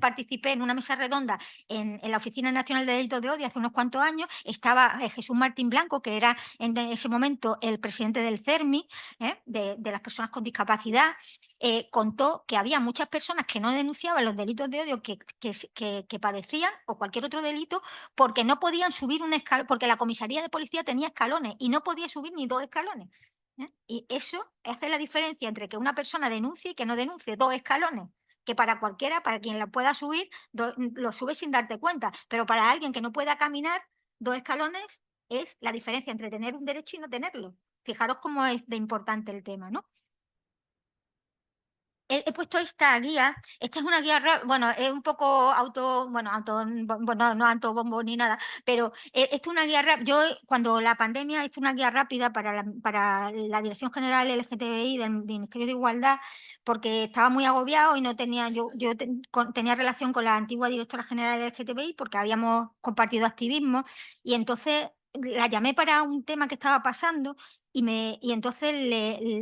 participé en una mesa redonda en la Oficina Nacional de Delitos de Odio hace unos cuantos años, estaba Jesús Martín Blanco, que era en ese momento el presidente del CERMI, de las personas con discapacidad. Contó que había muchas personas que no denunciaban los delitos de odio que padecían o cualquier otro delito porque no podían subir un escalón, porque la comisaría de policía tenía escalones y no podía subir ni 2 escalones. Y eso hace la diferencia entre que una persona denuncie y que no denuncie 2 escalones, que para cualquiera, para quien la pueda subir, lo sube sin darte cuenta, pero para alguien que no pueda caminar, 2 escalones es la diferencia entre tener un derecho y no tenerlo. Fijaros cómo es de importante el tema, ¿no? He puesto esta guía. Esta es una guía, bueno, es un poco no autobombo ni nada, pero esto es una guía rápida. Yo, cuando la pandemia, hice una guía rápida para la Dirección General LGTBI del Ministerio de Igualdad, porque estaba muy agobiado y no tenía, tenía relación con la antigua directora general LGTBI porque habíamos compartido activismo, y entonces la llamé para un tema que estaba pasando. Y entonces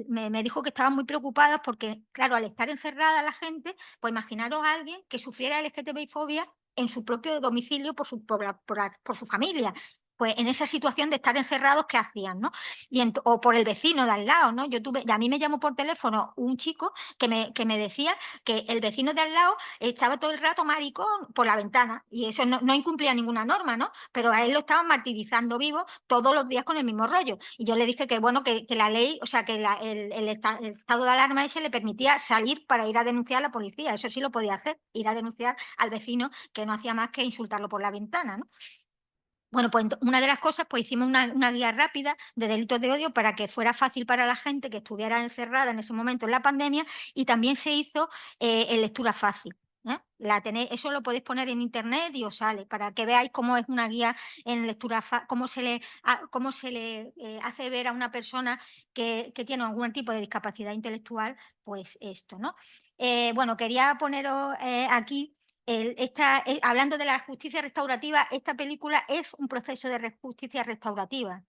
me dijo que estaban muy preocupadas porque, claro, al estar encerrada la gente, pues imaginaros a alguien que sufriera LGTBI-fobia en su propio domicilio por su familia. Pues en esa situación de estar encerrados, ¿qué hacían, no? O por el vecino de al lado, ¿no? A mí me llamó por teléfono un chico que me decía que el vecino de al lado estaba todo el rato maricón por la ventana, y eso no incumplía ninguna norma, ¿no? Pero a él lo estaban martirizando vivo todos los días con el mismo rollo. Y yo le dije que, bueno, que la ley, o sea, que el estado de alarma ese le permitía salir para ir a denunciar a la policía. Eso sí lo podía hacer, ir a denunciar al vecino que no hacía más que insultarlo por la ventana, ¿no? Bueno, pues una de las cosas, pues hicimos una guía rápida de delitos de odio para que fuera fácil para la gente que estuviera encerrada en ese momento en la pandemia, y también se hizo en lectura fácil. Eso lo podéis poner en internet y os sale, para que veáis cómo es una guía en lectura fácil, cómo se le hace ver a una persona que tiene algún tipo de discapacidad intelectual, pues esto, ¿no? Bueno, quería poneros aquí. Hablando de la justicia restaurativa, esta película es un proceso de justicia restaurativa.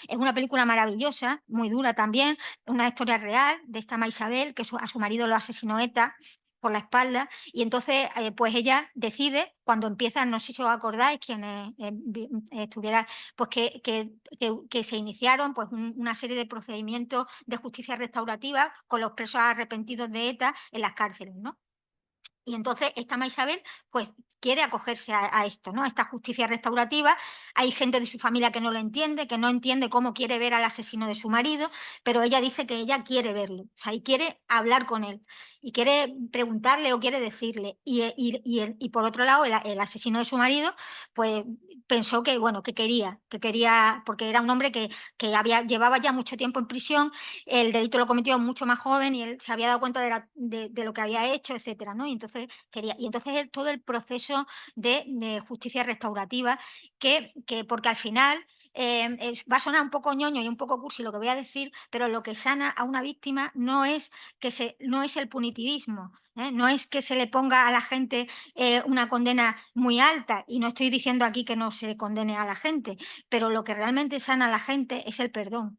Es una película maravillosa, muy dura también, una historia real de esta Ma Isabel, que a su marido lo asesinó ETA por la espalda, y entonces pues ella decide, cuando empiezan, no sé si os acordáis, quienes estuvieran, pues que se iniciaron pues una serie de procedimientos de justicia restaurativa con los presos arrepentidos de ETA en las cárceles, ¿no? Y entonces esta Ma Isabel pues quiere acogerse a esto, ¿no? A esta justicia restaurativa. Hay gente de su familia que no lo entiende, que no entiende cómo quiere ver al asesino de su marido, pero ella dice que ella quiere verlo, o sea, y quiere hablar con él, y quiere preguntarle o quiere decirle. Y por otro lado, el asesino de su marido, pues pensó que, bueno, que quería, porque era un hombre que llevaba ya mucho tiempo en prisión, el delito lo cometió mucho más joven y él se había dado cuenta de lo que había hecho, etcétera, ¿no? Y entonces entonces todo el proceso de justicia restaurativa porque al final va a sonar un poco ñoño y un poco cursi lo que voy a decir, pero lo que sana a una víctima no es el punitivismo, no es que se le ponga a la gente una condena muy alta, y no estoy diciendo aquí que no se condene a la gente, pero lo que realmente sana a la gente es el perdón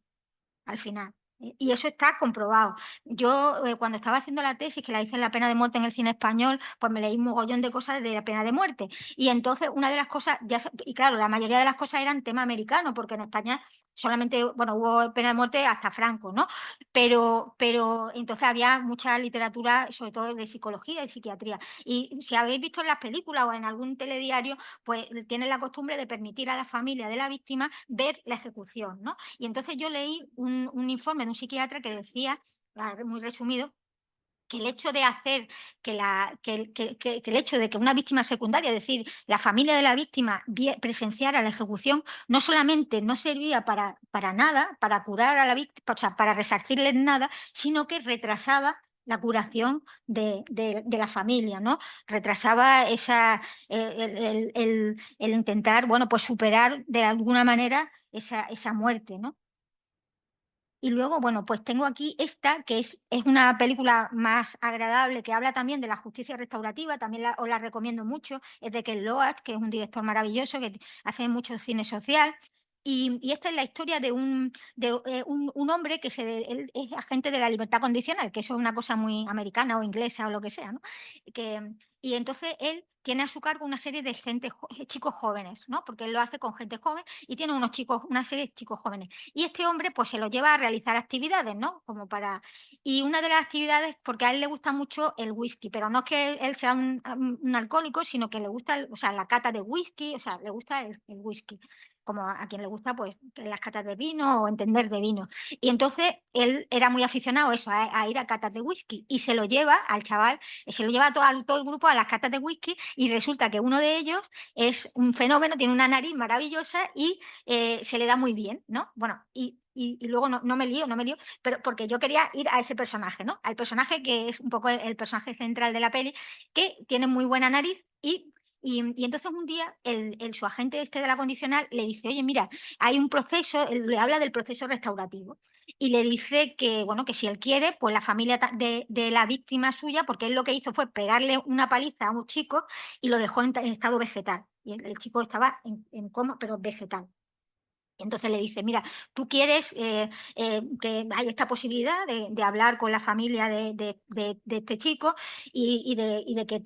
al final. Y eso está comprobado. Yo cuando estaba haciendo la tesis, que la hice en la pena de muerte en el cine español, pues me leí un mogollón de cosas de la pena de muerte. Y entonces una de las cosas, y claro, la mayoría de las cosas eran tema americano, porque en España solamente, bueno, hubo pena de muerte hasta Franco, ¿no? Pero entonces había mucha literatura, sobre todo de psicología y psiquiatría. Y si habéis visto en las películas o en algún telediario, pues tienen la costumbre de permitir a la familia de la víctima ver la ejecución, ¿no? Y entonces yo leí un informe de un psiquiatra que decía, muy resumido, que el hecho de hacer que el hecho de que una víctima secundaria, es decir, la familia de la víctima presenciara la ejecución, no solamente no servía para nada, para curar a la víctima, o sea, para resarcirles nada, sino que retrasaba la curación de la familia, ¿no? Retrasaba el intentar, bueno, pues superar de alguna manera esa muerte, ¿no? Y luego, bueno, pues tengo aquí esta, que es una película más agradable, que habla también de la justicia restaurativa, también os la recomiendo mucho, es de Ken Loach, que es un director maravilloso, que hace mucho cine social. Y esta es la historia de un hombre que él es agente de la libertad condicional, que eso es una cosa muy americana o inglesa o lo que sea, ¿no? Y entonces él tiene a su cargo una serie de chicos jóvenes, ¿no? Porque él lo hace con gente joven y tiene una serie de chicos jóvenes. Y este hombre pues se lo lleva a realizar actividades, ¿no? Y una de las actividades, porque a él le gusta mucho el whisky, pero no es que él sea un alcohólico, sino que le gusta, o sea, la cata de whisky, o sea, le gusta el whisky, como a quien le gusta pues las catas de vino o entender de vino. Y entonces él era muy aficionado a eso, a ir a catas de whisky, y se lo lleva al chaval, se lo lleva a todo el grupo a las catas de whisky, y resulta que uno de ellos es un fenómeno, tiene una nariz maravillosa y se le da muy bien, ¿no? Bueno, y luego no me lío, pero porque yo quería ir a ese personaje, ¿no? Al personaje que es un poco el personaje central de la peli, que tiene muy buena nariz y entonces un día su agente de la condicional le dice, oye, mira, hay un proceso, le habla del proceso restaurativo y le dice que, bueno, que si él quiere, pues la familia de la víctima suya, porque él lo que hizo fue pegarle una paliza a un chico y lo dejó en estado vegetal. Y el chico estaba en coma, pero vegetal. Y entonces le dice, mira, tú quieres que hay esta posibilidad de hablar con la familia de este chico y de que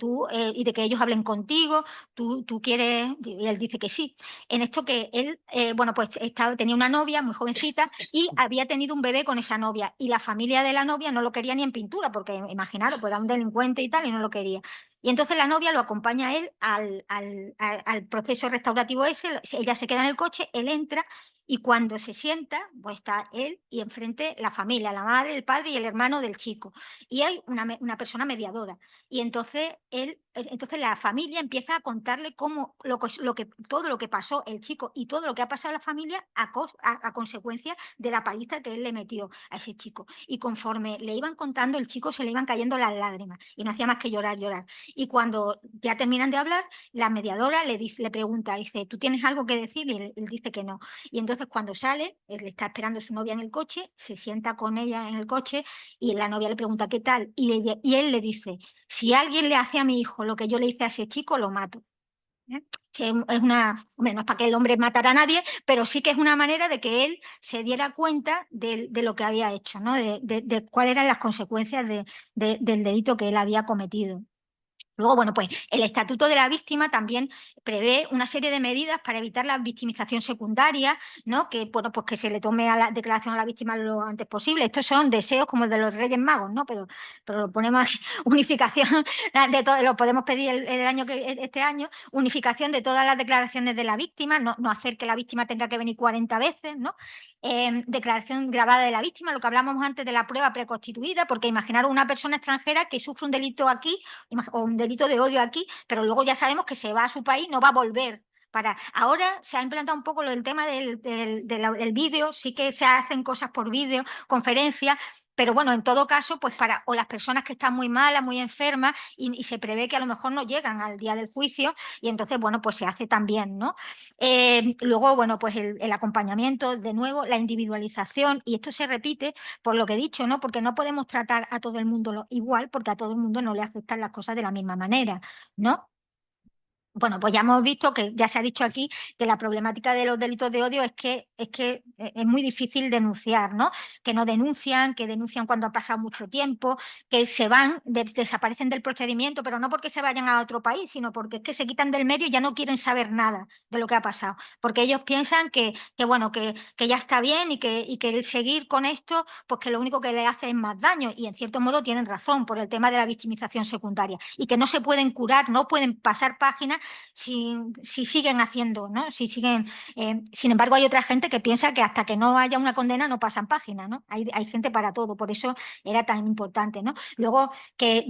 y de que ellos hablen contigo, tú quieres, y él dice que sí. En esto que él, bueno, pues tenía una novia muy jovencita y había tenido un bebé con esa novia, y la familia de la novia no lo quería ni en pintura, porque imaginaros, pues era un delincuente y tal, y no lo quería. Y entonces la novia lo acompaña a él al proceso restaurativo ese, ella se queda en el coche, él entra, y cuando se sienta, pues está él y enfrente la familia, la madre, el padre y el hermano del chico. Y hay una persona mediadora. Y entonces la familia empieza a contarle todo lo que pasó el chico y todo lo que ha pasado la familia a consecuencia de la paliza que él le metió a ese chico. Y conforme le iban contando, el chico se le iban cayendo las lágrimas y no hacía más que llorar. Y cuando ya terminan de hablar, la mediadora le pregunta, dice, ¿tú tienes algo que decir? Y él dice que no. Y entonces cuando sale, él está esperando a su novia en el coche, se sienta con ella en el coche y la novia le pregunta qué tal. Y él le dice, si alguien le hace a mi hijo lo que yo le hice a ese chico, lo mato. Sí, hombre, no es para que el hombre matara a nadie, pero sí que es una manera de que él se diera cuenta de lo que había hecho, ¿no? De cuáles eran las consecuencias del delito que él había cometido. Luego, bueno, pues el Estatuto de la Víctima también prevé una serie de medidas para evitar la victimización secundaria, ¿no? Que, bueno, pues que se le tome a la declaración a la víctima lo antes posible. Estos son deseos como el de los Reyes Magos, ¿no? Pero lo ponemos aquí, unificación de todo, lo podemos pedir este año, unificación de todas las declaraciones de la víctima, no hacer que la víctima tenga que venir 40 veces, ¿no? Declaración grabada de la víctima, lo que hablamos antes de la prueba preconstituida, porque imaginaros una persona extranjera que sufre un delito aquí o un delito de odio aquí, pero luego ya sabemos que se va a su país, no va a volver. Ahora se ha implantado un poco el tema del vídeo, sí que se hacen cosas por vídeo, conferencias, pero bueno, en todo caso, pues o las personas que están muy malas, muy enfermas, y se prevé que a lo mejor no llegan al día del juicio, y entonces, bueno, pues se hace también, ¿no? Luego, bueno, pues el acompañamiento, de nuevo, la individualización, y esto se repite por lo que he dicho, ¿no? Porque no podemos tratar a todo el mundo igual, porque a todo el mundo no le afectan las cosas de la misma manera, ¿no? Bueno, pues ya hemos visto que ya se ha dicho aquí que la problemática de los delitos de odio es que es muy difícil denunciar, ¿no? Que no denuncian, que denuncian cuando ha pasado mucho tiempo, que se van, desaparecen del procedimiento, pero no porque se vayan a otro país, sino porque es que se quitan del medio y ya no quieren saber nada de lo que ha pasado, porque ellos piensan bueno, que ya está bien y que el seguir con esto, pues que lo único que le hace es más daño, y en cierto modo tienen razón por el tema de la victimización secundaria, y que no se pueden curar, no pueden pasar páginas si siguen haciendo, ¿no? Si siguen, sin embargo, hay otra gente que piensa que hasta que no haya una condena no pasan páginas, ¿no? Hay gente para todo, por eso era tan importante, ¿no? Luego que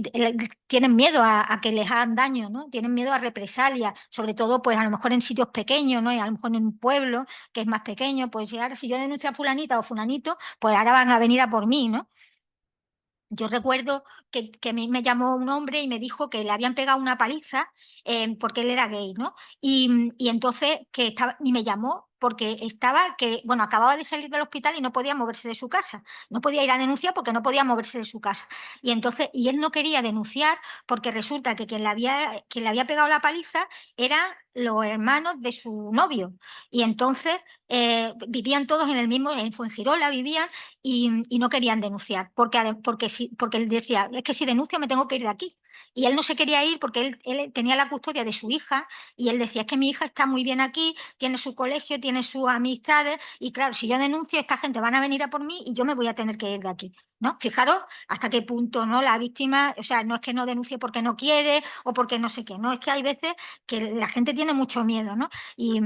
tienen miedo a que les hagan daño, ¿no? Tienen miedo a represalias, sobre todo, pues a lo mejor en sitios pequeños, ¿no? Y a lo mejor en un pueblo que es más pequeño, pues ahora si yo denuncio a fulanita o fulanito, pues ahora van a venir a por mí, ¿no? Yo recuerdo que a mí me llamó un hombre y me dijo que le habían pegado una paliza porque él era gay, ¿no? Y entonces y me llamó porque bueno, acababa de salir del hospital y no podía moverse de su casa. No podía ir a denunciar porque no podía moverse de su casa. Y él no quería denunciar porque resulta que quien le había pegado la paliza eran los hermanos de su novio. Y entonces vivían todos en Fuengirola vivían, y no querían denunciar, porque él decía, es que si denuncio me tengo que ir de aquí. Y él no se quería ir porque él tenía la custodia de su hija, y él decía, es que mi hija está muy bien aquí, tiene su colegio, tiene sus amistades, y claro, si yo denuncio, esta gente van a venir a por mí y yo me voy a tener que ir de aquí, ¿no? Fijaros hasta qué punto, ¿no? La víctima, o sea, no es que no denuncie porque no quiere o porque no sé qué, no, es que hay veces que la gente tiene mucho miedo, ¿no? Y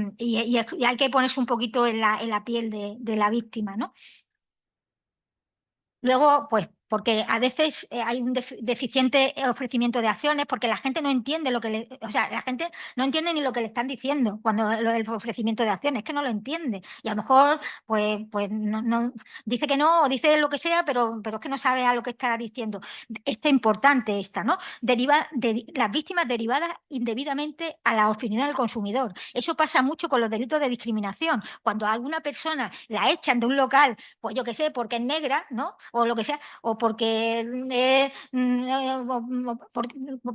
hay que ponerse un poquito en la piel de la víctima, ¿no? Luego, pues, porque a veces hay un deficiente ofrecimiento de acciones, porque la gente no entiende o sea, la gente no entiende ni lo que le están diciendo cuando lo del ofrecimiento de acciones, es que no lo entiende. Y a lo mejor, pues dice que no, o dice lo que sea, pero es que no sabe a lo que está diciendo. Esta importante ¿no? Las víctimas derivadas indebidamente a la opinión del consumidor. Eso pasa mucho con los delitos de discriminación. Cuando a alguna persona la echan de un local, pues yo qué sé, porque es negra, ¿no? O lo que sea, o porque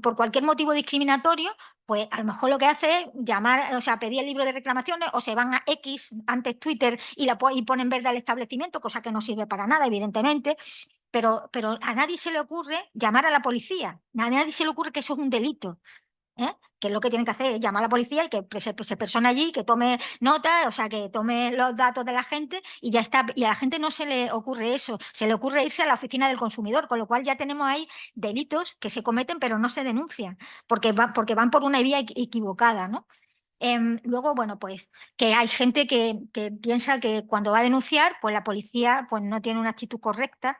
por cualquier motivo discriminatorio, pues a lo mejor lo que hace es llamar, o sea, pedir el libro de reclamaciones, o se van a X, antes Twitter, y ponen verde al establecimiento, cosa que no sirve para nada, evidentemente. Pero a nadie se le ocurre llamar a la policía, a nadie se le ocurre que eso es un delito. Que es lo que tienen que hacer, es llamar a la policía y que se persone allí, que tome nota, o sea, que tome los datos de la gente y ya está. Y a la gente no se le ocurre eso, se le ocurre irse a la oficina del consumidor, con lo cual ya tenemos ahí delitos que se cometen pero no se denuncian, porque van por una vía equivocada, ¿no? Luego, bueno, pues que hay gente que piensa que cuando va a denunciar, pues la policía pues, no tiene una actitud correcta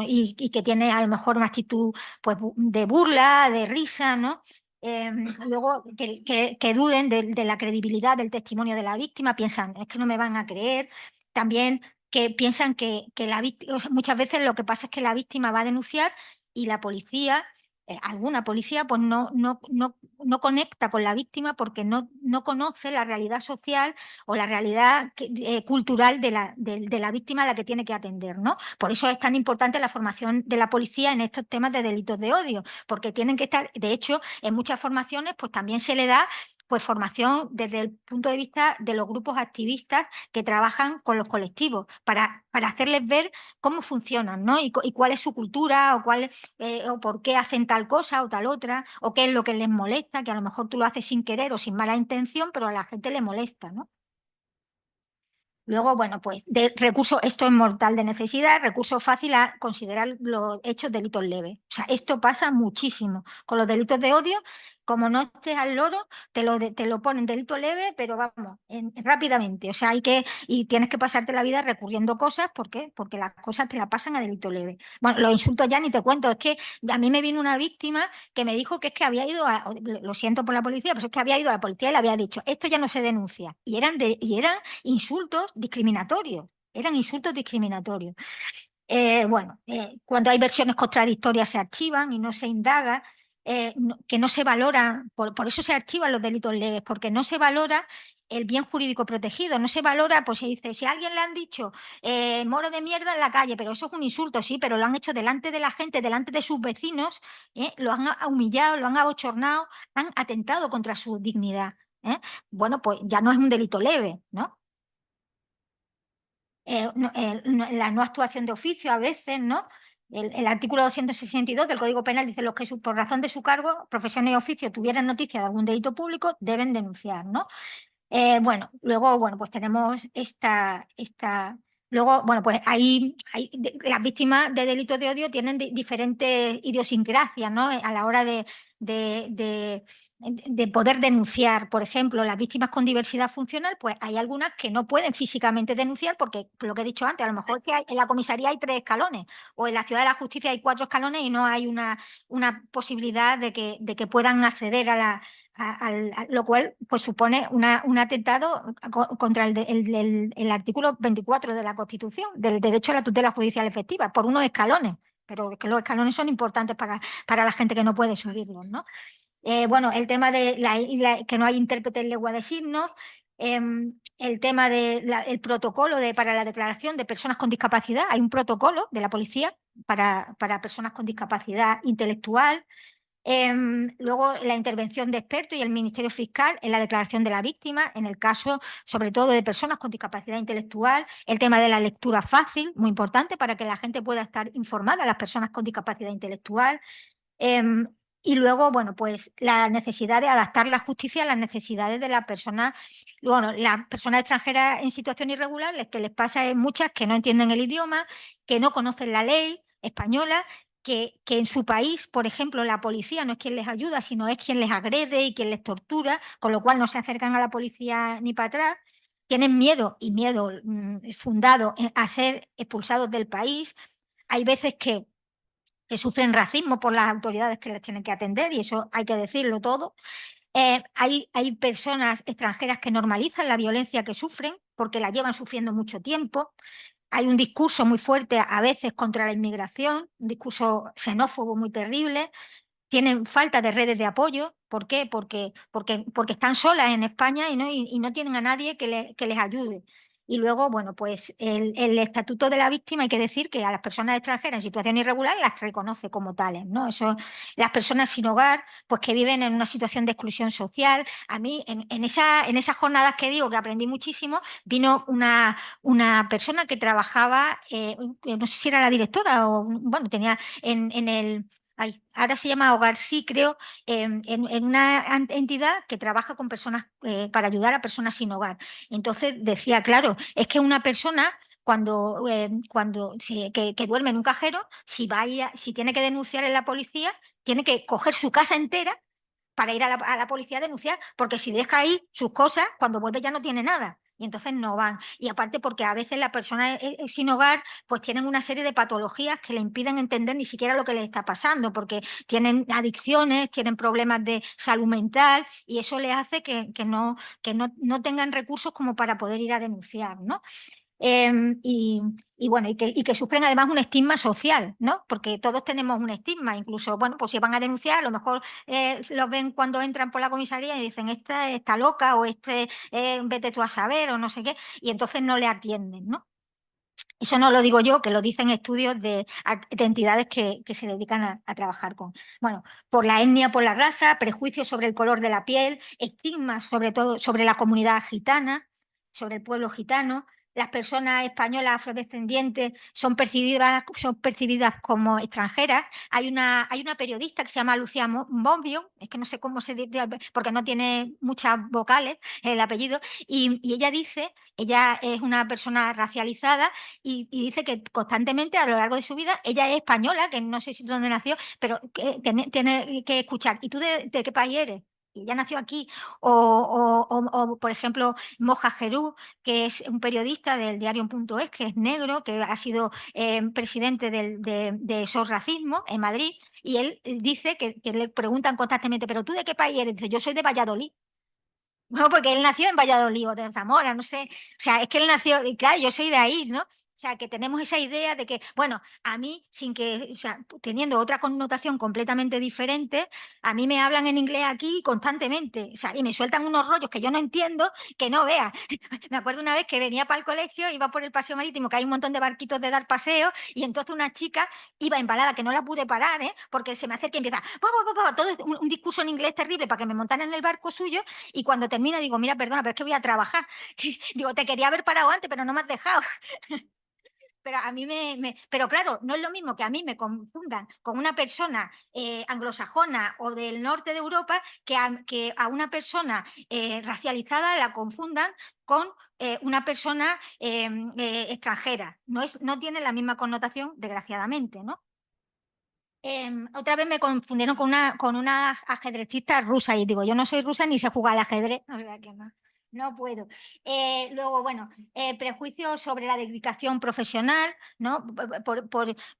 y que tiene a lo mejor una actitud pues, de burla, de risa, ¿no? Luego que duden de la credibilidad del testimonio de la víctima, piensan, es que no me van a creer. También que piensan que la víctima, muchas veces lo que pasa es que la víctima va a denunciar y la policía alguna policía pues no conecta con la víctima porque no conoce la realidad social o la realidad cultural de la víctima a la que tiene que atender, ¿no? Por eso es tan importante la formación de la policía en estos temas de delitos de odio, porque tienen que estar, de hecho, en muchas formaciones pues también se le da pues formación desde el punto de vista de los grupos activistas que trabajan con los colectivos para hacerles ver cómo funcionan, ¿no? Y cuál es su cultura o por qué hacen tal cosa o tal otra, o qué es lo que les molesta, que a lo mejor tú lo haces sin querer o sin mala intención, pero a la gente le molesta, ¿no? Luego, bueno, pues de recurso, esto es mortal de necesidad, recurso fácil a considerar los hechos delitos leves. O sea, esto pasa muchísimo con los delitos de odio. Como no estés al loro, te lo ponen delito leve, pero vamos, rápidamente. O sea, y tienes que pasarte la vida recurriendo cosas. ¿Por qué? Porque las cosas te la pasan a delito leve. Bueno, los insultos ya ni te cuento. Es que a mí me vino una víctima que me dijo que es que había ido lo siento por la policía, pero es que había ido a la policía y le había dicho, esto ya no se denuncia. Y eran insultos discriminatorios, eran insultos discriminatorios. Bueno, cuando hay versiones contradictorias se archivan y no se indaga, que no se valora, por eso se archivan los delitos leves, porque no se valora el bien jurídico protegido, no se valora, pues se dice, si a alguien le han dicho moro de mierda en la calle, pero eso es un insulto, sí, pero lo han hecho delante de la gente, delante de sus vecinos, lo han humillado, lo han abochornado, han atentado contra su dignidad. Bueno, pues ya no es un delito leve, ¿no? La no actuación de oficio a veces, ¿no? El artículo 262 del Código Penal dice los que por razón de su cargo, profesión y oficio tuvieran noticia de algún delito público deben denunciar, ¿no? Bueno, luego, bueno, pues tenemos luego, bueno, pues las víctimas de delitos de odio tienen diferentes idiosincrasias, ¿no? A la hora de poder denunciar. Por ejemplo, las víctimas con diversidad funcional, pues hay algunas que no pueden físicamente denunciar porque, lo que he dicho antes, a lo mejor que en la comisaría hay 3 escalones o en la Ciudad de la Justicia hay 4 escalones y no hay una posibilidad de que puedan acceder lo cual pues supone un atentado contra el artículo 24 de la Constitución, del derecho a la tutela judicial efectiva, por unos escalones, pero que los escalones son importantes para la gente que no puede subirlos, ¿no? Bueno, el tema de que no hay intérprete en lengua de signos, el tema del protocolo para la declaración de personas con discapacidad, hay un protocolo de la policía para personas con discapacidad intelectual. Luego la intervención de expertos y el Ministerio Fiscal en la declaración de la víctima, en el caso sobre todo de personas con discapacidad intelectual, el tema de la lectura fácil, muy importante para que la gente pueda estar informada, las personas con discapacidad intelectual. Y luego, bueno, pues la necesidad de adaptar la justicia a las necesidades de las personas, bueno, las personas extranjeras en situación irregular, lo que les pasa es muchas que no entienden el idioma, que no conocen la ley española, que en su país, por ejemplo, la policía no es quien les ayuda, sino es quien les agrede y quien les tortura, con lo cual no se acercan a la policía ni para atrás. Tienen miedo, y miedo fundado a ser expulsados del país. Hay veces que sufren racismo por las autoridades que les tienen que atender, y eso hay que decirlo todo. Hay personas extranjeras que normalizan la violencia que sufren porque la llevan sufriendo mucho tiempo. Hay un discurso muy fuerte a veces contra la inmigración, un discurso xenófobo muy terrible. Tienen falta de redes de apoyo. ¿Por qué? Porque están solas en España y no tienen a nadie que les ayude. Y luego, bueno, pues el Estatuto de la Víctima, hay que decir que a las personas extranjeras en situación irregular las reconoce como tales, ¿no? Eso, las personas sin hogar, pues que viven en una situación de exclusión social. A mí, en esas jornadas que digo que aprendí muchísimo, vino una persona que trabajaba, no sé si era la directora o, bueno, tenía en el... ahora se llama Hogar Sí, creo, en una entidad que trabaja con personas para ayudar a personas sin hogar. Entonces decía, claro, es que una persona que duerme en un cajero, si tiene que denunciar en la policía, tiene que coger su casa entera para ir a la policía a denunciar, porque si deja ahí sus cosas, cuando vuelve ya no tiene nada. Y entonces no van. Y aparte porque a veces las personas sin hogar pues tienen una serie de patologías que le impiden entender ni siquiera lo que les está pasando, porque tienen adicciones, tienen problemas de salud mental y eso les hace que no tengan recursos como para poder ir a denunciar, ¿no? Y bueno, y que sufren además un estigma social, ¿no? Porque todos tenemos un estigma, incluso, bueno, pues si van a denunciar, a lo mejor los ven cuando entran por la comisaría y dicen, esta está loca o vete tú a saber o no sé qué, y entonces no le atienden, ¿no? Eso no lo digo yo, que lo dicen estudios de entidades que se dedican a trabajar con. Bueno, por la etnia, por la raza, prejuicios sobre el color de la piel, estigmas sobre todo sobre la comunidad gitana, sobre el pueblo gitano. Las personas españolas afrodescendientes son percibidas como extranjeras. Hay una periodista que se llama Lucía Bombio, es que no sé cómo se dice, porque no tiene muchas vocales el apellido, y ella es una persona racializada y dice que constantemente a lo largo de su vida, ella es española, que no sé si dónde nació, pero tiene que escuchar, ¿y tú de qué país eres? Y ella nació aquí. O, por ejemplo, Moja Jerú, que es un periodista del diario.es, que es negro, que ha sido presidente de SOS Racismo en Madrid, y él dice que le preguntan constantemente, ¿pero tú de qué país eres? Dice, yo soy de Valladolid. No, porque él nació en Valladolid o de Zamora, no sé. O sea, es que él nació, y claro, yo soy de ahí, ¿no? O sea, que tenemos esa idea de que, bueno, a mí, sin que, o sea, teniendo otra connotación completamente diferente, a mí me hablan en inglés aquí constantemente, o sea, y me sueltan unos rollos que yo no entiendo, que no veas. Me acuerdo una vez que venía para el colegio, iba por el paseo marítimo, que hay un montón de barquitos de dar paseo, y entonces una chica iba embalada, que no la pude parar, porque se me acerca y empieza, todo un discurso en inglés terrible para que me montaran en el barco suyo, y cuando termina digo, mira, perdona, pero es que voy a trabajar. Digo, te quería haber parado antes, pero no me has dejado. Pero a mí pero claro, no es lo mismo que a mí me confundan con una persona anglosajona o del norte de Europa que a una persona racializada la confundan con una persona extranjera. No tiene la misma connotación, desgraciadamente, ¿no? Otra vez me confundieron con una ajedrecista rusa y digo, yo no soy rusa ni sé jugar al ajedrez, o sea que no puedo. Luego, bueno, prejuicios sobre la dedicación profesional, ¿no?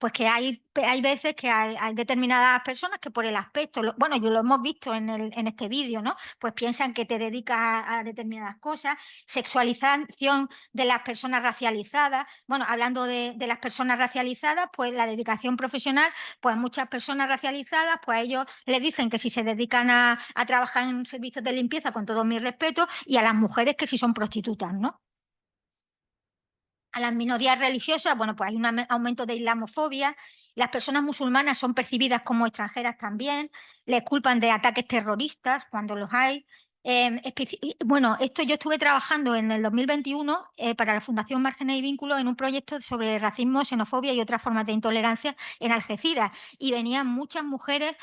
Pues que hay veces que hay determinadas personas que por el aspecto, bueno, yo lo hemos visto en este vídeo, ¿no? Pues piensan que te dedicas a determinadas cosas, sexualización de las personas racializadas. Bueno, hablando de las personas racializadas, pues la dedicación profesional, pues muchas personas racializadas, pues a ellos les dicen que si se dedican a trabajar en servicios de limpieza, con todo mi respeto, y a las mujeres que si son prostitutas, ¿no? A las minorías religiosas, bueno, pues hay un aumento de islamofobia. Las personas musulmanas son percibidas como extranjeras también, les culpan de ataques terroristas cuando los hay. Bueno, esto yo estuve trabajando en el 2021 para la Fundación Márgenes y Vínculos en un proyecto sobre racismo, xenofobia y otras formas de intolerancia en Algeciras, y venían muchas mujeres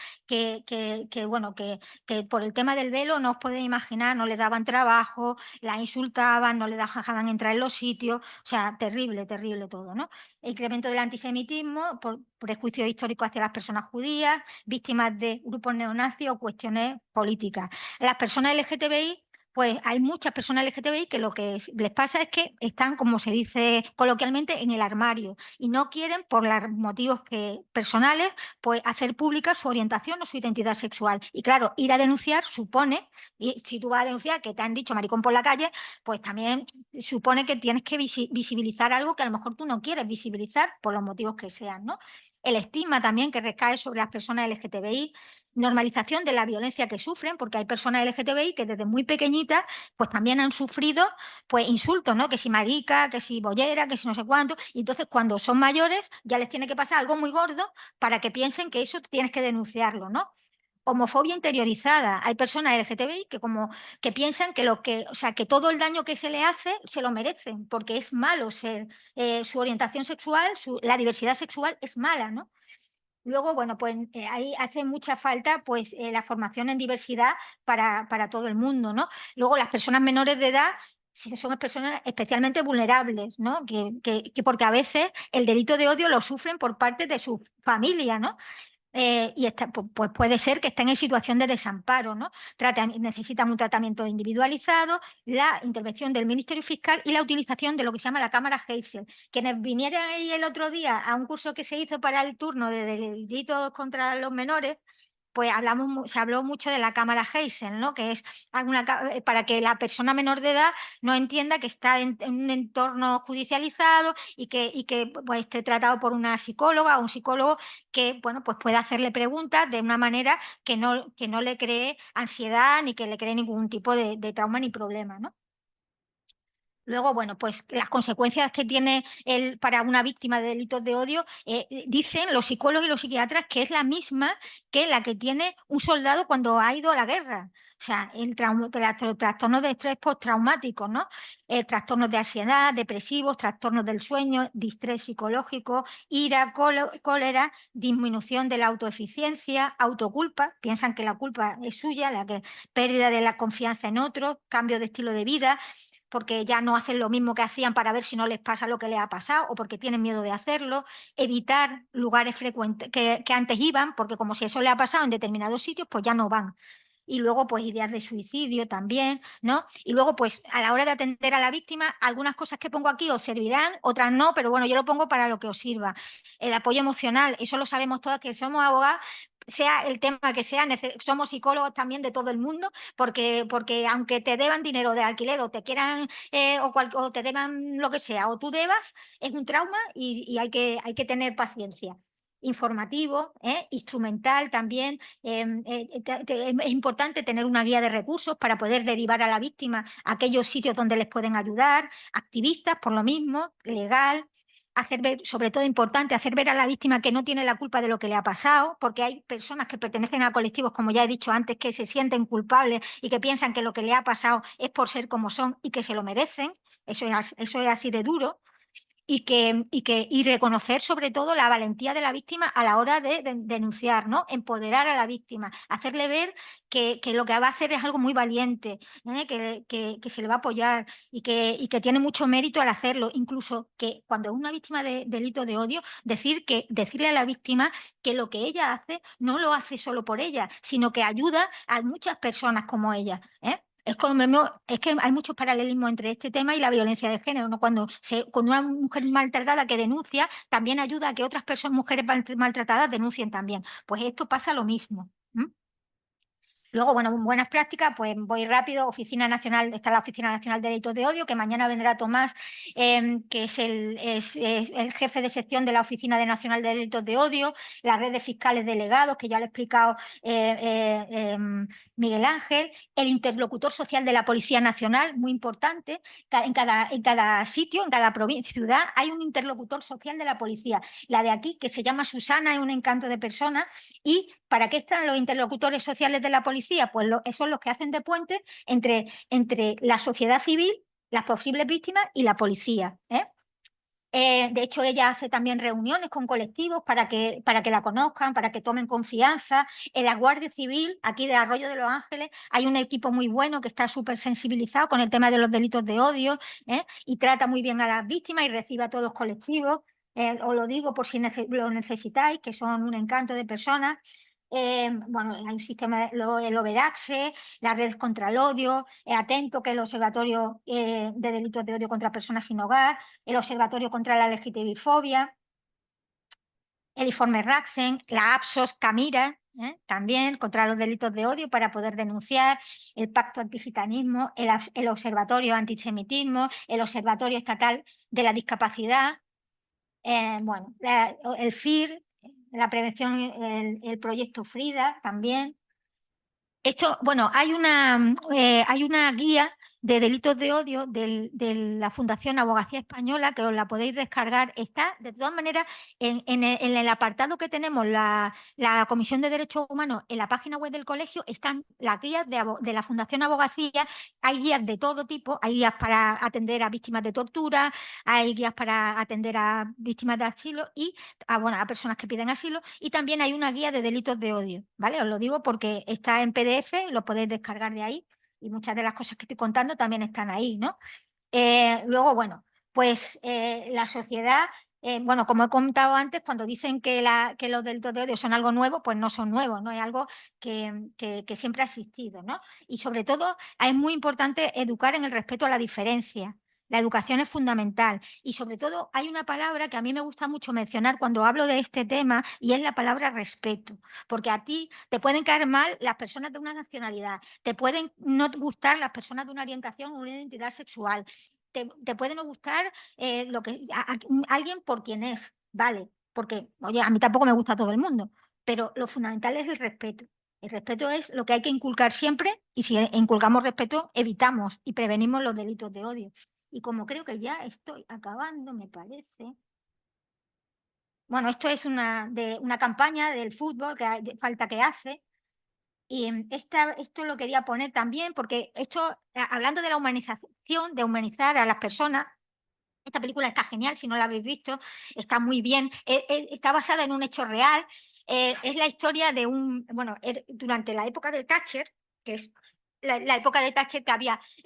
bueno, que por el tema del velo, no os podéis imaginar, no les daban trabajo, las insultaban, no les dejaban entrar en los sitios, o sea, terrible, terrible todo, ¿no? Incremento del antisemitismo, por prejuicios históricos hacia las personas judías, víctimas de grupos neonazis o cuestiones políticas. Las personas LGTBI, pues hay muchas personas LGTBI que lo que les pasa es que están, como se dice coloquialmente, en el armario y no quieren, por los motivos personales, pues hacer pública su orientación o su identidad sexual. Y claro, ir a denunciar supone, y si tú vas a denunciar que te han dicho maricón por la calle, pues también supone que tienes que visibilizar algo que a lo mejor tú no quieres visibilizar por los motivos que sean, ¿no? El estigma también que recae sobre las personas LGTBI, normalización de la violencia que sufren, porque hay personas LGTBI que desde muy pequeñitas pues también han sufrido pues insultos, ¿no? Que si marica, que si bollera, que si no sé cuánto, y entonces cuando son mayores ya les tiene que pasar algo muy gordo para que piensen que eso tienes que denunciarlo, ¿no? Homofobia interiorizada. Hay personas LGTBI que piensan o sea, que todo el daño que se le hace se lo merecen, porque es malo ser, su orientación sexual, la diversidad sexual es mala, ¿no? Luego, bueno, pues ahí hace mucha falta pues la formación en diversidad para todo el mundo, ¿no? Luego las personas menores de edad son personas especialmente vulnerables, ¿no? Porque a veces el delito de odio lo sufren por parte de su familia, ¿no? Y pues puede ser que estén en situación de desamparo, ¿no? Necesitan un tratamiento individualizado, la intervención del Ministerio Fiscal y la utilización de lo que se llama la cámara Heysel. Quienes vinieron ahí el otro día a un curso que se hizo para el turno de delitos contra los menores, pues se habló mucho de la cámara Heysel, ¿no? Que es para que la persona menor de edad no entienda que está en un entorno judicializado y que pues, esté tratado por una psicóloga o un psicólogo que bueno, pues pueda hacerle preguntas de una manera que no le cree ansiedad ni que le cree ningún tipo de trauma ni problema, ¿no? Luego, bueno, pues las consecuencias que tiene para una víctima de delitos de odio, dicen los psicólogos y los psiquiatras que es la misma que la que tiene un soldado cuando ha ido a la guerra. O sea, trastornos de estrés postraumático, ¿no? Trastornos de ansiedad, depresivos, trastornos del sueño, distrés psicológico, ira, cólera, disminución de la autoeficiencia, autoculpa, piensan que la culpa es suya, pérdida de la confianza en otros, cambio de estilo de vida, porque ya no hacen lo mismo que hacían para ver si no les pasa lo que les ha pasado o porque tienen miedo de hacerlo, evitar lugares frecuentes que antes iban, porque como si eso le ha pasado en determinados sitios, pues ya no van. Y luego, pues, ideas de suicidio también, ¿no? Y luego, pues, a la hora de atender a la víctima, algunas cosas que pongo aquí os servirán, otras no, pero bueno, yo lo pongo para lo que os sirva. El apoyo emocional, eso lo sabemos todas que somos abogadas, sea el tema que sea, somos psicólogos también de todo el mundo, porque aunque te deban dinero de alquiler o te quieran o te deban lo que sea, o tú debas, es un trauma y hay que tener paciencia. Informativo, instrumental también. Es importante tener una guía de recursos para poder derivar a la víctima a aquellos sitios donde les pueden ayudar, activistas por lo mismo, legal. Hacer ver, sobre todo importante, hacer ver a la víctima que no tiene la culpa de lo que le ha pasado, porque hay personas que pertenecen a colectivos, como ya he dicho antes, que se sienten culpables y que piensan que lo que le ha pasado es por ser como son y que se lo merecen. Eso es así de duro. Y reconocer sobre todo la valentía de la víctima a la hora de denunciar, ¿no? Empoderar a la víctima, hacerle ver que lo que va a hacer es algo muy valiente, que se le va a apoyar y que tiene mucho mérito al hacerlo. Incluso que cuando es una víctima de delito de odio, decirle a la víctima que lo que ella hace no lo hace solo por ella, sino que ayuda a muchas personas como ella, ¿eh? Es que hay muchos paralelismos entre este tema y la violencia de género, ¿no? Cuando con una mujer maltratada que denuncia, también ayuda a que otras personas, mujeres maltratadas denuncien también. Pues esto pasa lo mismo. Luego, bueno, buenas prácticas, pues voy rápido. Oficina Nacional, está la Oficina Nacional de Delitos de Odio, que mañana vendrá Tomás, que es el jefe de sección de la Oficina Nacional de Delitos de Odio, la red de fiscales delegados, que ya lo ha explicado Miguel Ángel, el interlocutor social de la Policía Nacional, muy importante. En cada sitio, en cada ciudad, hay un interlocutor social de la policía. La de aquí, que se llama Susana, es un encanto de persona. ¿Y para qué están los interlocutores sociales de la policía? Pues son los que hacen de puente entre la sociedad civil, las posibles víctimas y la policía. De hecho, ella hace también reuniones con colectivos para que la conozcan, para que tomen confianza. En la Guardia Civil, aquí de Arroyo de los Ángeles, hay un equipo muy bueno que está súper sensibilizado con el tema de los delitos de odio, y trata muy bien a las víctimas y recibe a todos los colectivos. Os lo digo por si lo necesitáis, que son un encanto de personas. Bueno, hay un sistema, el Overaxe, la red contra el odio, Atento, que es el Observatorio de Delitos de Odio contra Personas sin Hogar, el Observatorio contra la LGTBI-fobia, el informe Raxen, la APSOS Camira, también contra los delitos de odio para poder denunciar, el Pacto Antigitanismo, el Observatorio Antisemitismo, el Observatorio Estatal de la Discapacidad, bueno, el FIR, la prevención, el proyecto Frida también. Esto, bueno, hay una guía de delitos de odio de la Fundación Abogacía Española, que os la podéis descargar. Está, de todas maneras, en el apartado que tenemos, la Comisión de Derechos Humanos, en la página web del colegio, están las guías de la Fundación Abogacía. Hay guías de todo tipo, hay guías para atender a víctimas de tortura, hay guías para atender a víctimas de asilo y a personas que piden asilo, y también hay una guía de delitos de odio, ¿vale? Os lo digo porque está en PDF, lo podéis descargar de ahí, y muchas de las cosas que estoy contando también están ahí, ¿no? Luego, bueno, pues la sociedad, bueno, como he comentado antes, cuando dicen que los delitos de odio son algo nuevo, pues no son nuevos, ¿no? Es algo que siempre ha existido, ¿no? Y sobre todo es muy importante educar en el respeto a la diferencia. La educación es fundamental y sobre todo hay una palabra que a mí me gusta mucho mencionar cuando hablo de este tema, y es la palabra respeto, porque a ti te pueden caer mal las personas de una nacionalidad, te pueden no gustar las personas de una orientación o una identidad sexual, te puede no gustar alguien por quien es, ¿vale? Porque, oye, a mí tampoco me gusta todo el mundo, pero lo fundamental es el respeto. El respeto es lo que hay que inculcar siempre, y si inculcamos respeto, evitamos y prevenimos los delitos de odio. Y como creo que ya estoy acabando, me parece. Bueno, esto es una campaña del fútbol que falta que hace. Y esto lo quería poner también porque esto, hablando de la humanización, de humanizar a las personas, esta película está genial, si no la habéis visto, está muy bien. Está basada en un hecho real. Es la historia de durante la época de Thatcher, que es la época de Thatcher, que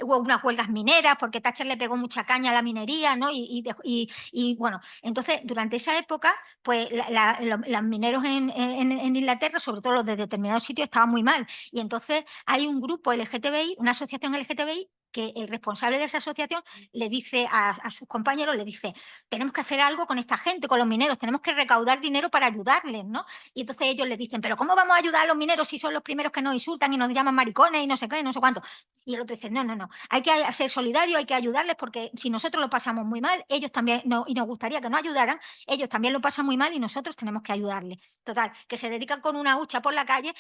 hubo unas huelgas mineras porque Thatcher le pegó mucha caña a la minería, ¿no? Y bueno, entonces durante esa época, pues los mineros en Inglaterra, sobre todo los de determinados sitios, estaban muy mal. Y entonces hay un grupo LGTBI, una asociación LGTBI, que el responsable de esa asociación le dice a sus compañeros, le dice, tenemos que hacer algo con esta gente, con los mineros, tenemos que recaudar dinero para ayudarles, ¿no? Y entonces ellos le dicen, pero ¿cómo vamos a ayudar a los mineros si son los primeros que nos insultan y nos llaman maricones y no sé qué, no sé cuánto? Y el otro dice, no, no, no, hay que ser solidarios, hay que ayudarles porque si nosotros lo pasamos muy mal, ellos también, y nos gustaría que nos ayudaran, ellos también lo pasan muy mal y nosotros tenemos que ayudarles. Total, que se dedican con una hucha por la calle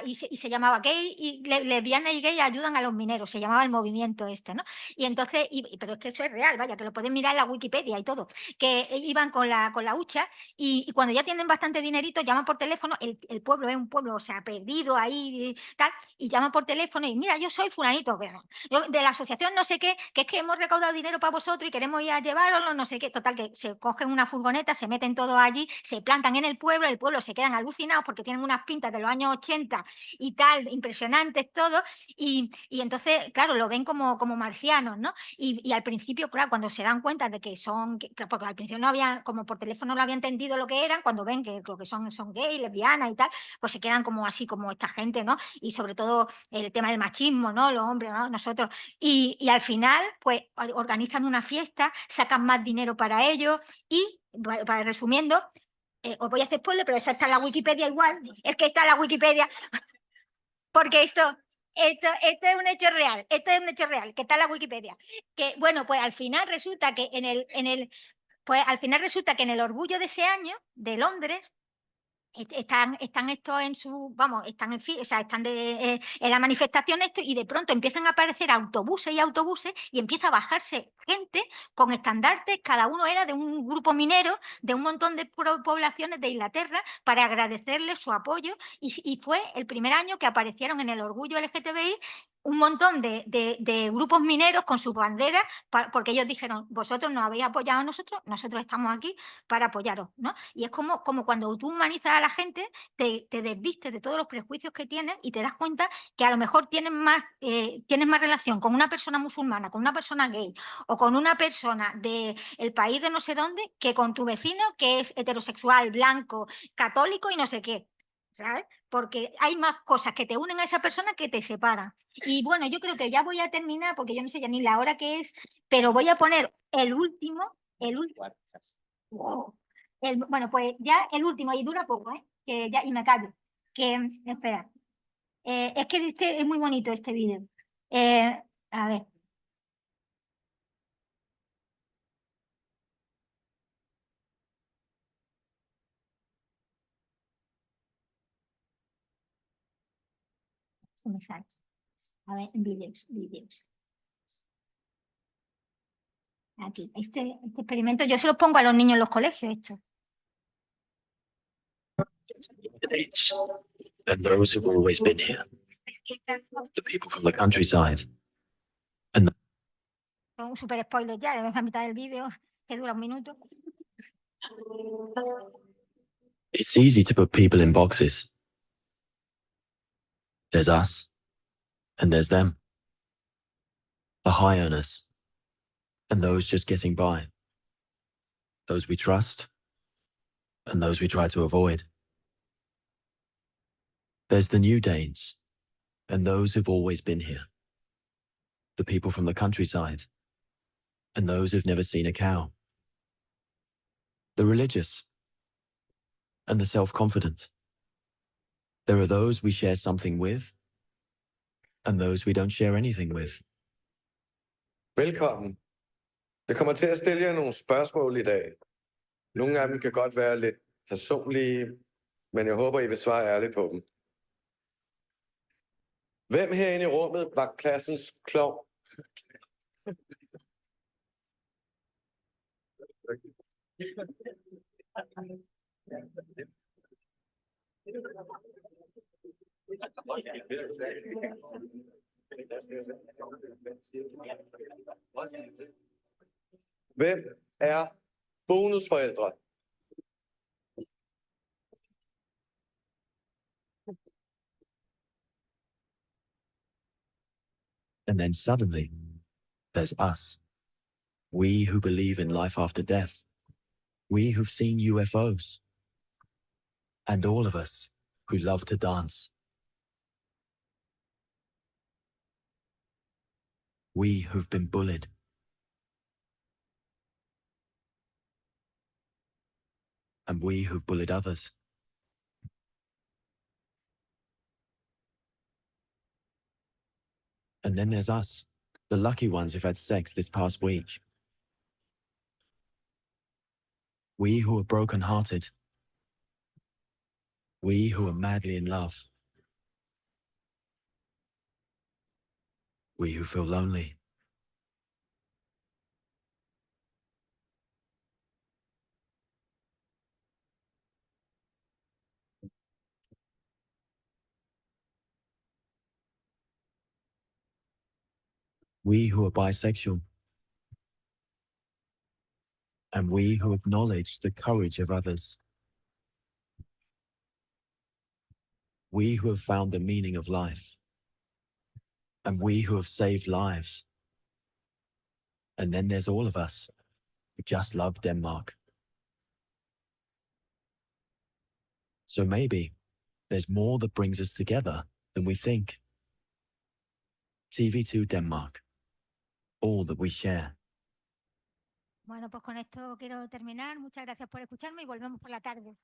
y se llamaba gay y lesbianas y gay ayudan a los mineros, se llamaba el movimiento este, ¿no? Y entonces, pero es que eso es real, vaya, que lo pueden mirar en la Wikipedia y todo, que iban con la hucha y cuando ya tienen bastante dinerito, llaman por teléfono, el pueblo es un pueblo, o sea, perdido ahí y tal, y llaman por teléfono y mira, yo soy fulanito, yo de la asociación no sé qué, que es que hemos recaudado dinero para vosotros y queremos ir a llevaroslo, no sé qué, total, que se cogen una furgoneta, se meten todos allí, se plantan en el pueblo se quedan alucinados porque tienen unas pintas de los años 80 y tal, impresionantes todo, y entonces, claro, lo ven como marcianos, ¿no? Y al principio, claro, cuando se dan cuenta de que son, porque al principio no había, como por teléfono no había entendido lo que eran, cuando ven que lo que son gay, lesbianas y tal, pues se quedan como así, como esta gente, ¿no? Y sobre todo el tema del machismo, ¿no? Los hombres, ¿no? Nosotros. Y al final, pues organizan una fiesta, sacan más dinero para ellos y, para resumiendo, os voy a hacer spoiler, pero eso está en la Wikipedia igual, es que está en la Wikipedia, porque esto es un hecho real, que está en la Wikipedia. Que bueno, pues al final resulta que en el orgullo de ese año de Londres están estos en su, vamos, están en fin, o sea, están en la manifestación esto y de pronto empiezan a aparecer autobuses y empieza a bajarse gente con estandartes, cada uno era de un grupo minero, de un montón de poblaciones de Inglaterra para agradecerles su apoyo y fue el primer año que aparecieron en el orgullo LGTBI un montón de grupos mineros con sus banderas, porque ellos dijeron, vosotros nos habéis apoyado a nosotros estamos aquí para apoyaros, ¿no? Y es como cuando tú humanizas a la gente, te desvistes de todos los prejuicios que tienes y te das cuenta que a lo mejor tienes más relación con una persona musulmana, con una persona gay o con una persona del país de no sé dónde que con tu vecino que es heterosexual, blanco, católico y no sé qué, ¿sabes? Porque hay más cosas que te unen a esa persona que te separan. Y bueno, yo creo que ya voy a terminar porque yo no sé ya ni la hora que es, pero voy a poner el último. Wow. Bueno, pues ya el último, y dura poco, ¿eh? Que ya, y me callo. Espera. Es que es muy bonito este vídeo. A ver. Se me sale. A ver, en vídeos. Aquí, este experimento, yo se lo pongo a los niños en los colegios, esto. And those who've always been here, the people from the countryside. Un super spoiler ya, a mitad del vídeo, que dura un minuto. It's easy to put people in boxes. There's us, and there's them. The high earners, and those just getting by. Those we trust, and those we try to avoid. There's the new Danes, and those who've always been here. The people from the countryside, and those who've never seen a cow. The religious, and the self-confident. There are those we share something with, and those we don't share anything with. Velkommen. Jeg kommer til at stille jer nogle spørgsmål i dag. Nogle af dem kan godt være lidt personlige, men jeg håber, I vil svare ærligt på dem. Hvem herinde i rummet var klassens klovn? Hvem er bonusforældre? And then suddenly, there's us. We who believe in life after death. We who've seen UFOs. And all of us who love to dance. We who've been bullied. And we who've bullied others. And then there's us, the lucky ones who've had sex this past week. We who are broken-hearted. We who are madly in love. We who feel lonely. We who are bisexual. And we who acknowledge the courage of others. We who have found the meaning of life. And we who have saved lives. And then there's all of us who just love Denmark. So maybe there's more that brings us together than we think. TV2 Denmark. All that we share. Bueno, pues con esto quiero terminar. Muchas gracias por escucharme y volvemos por la tarde.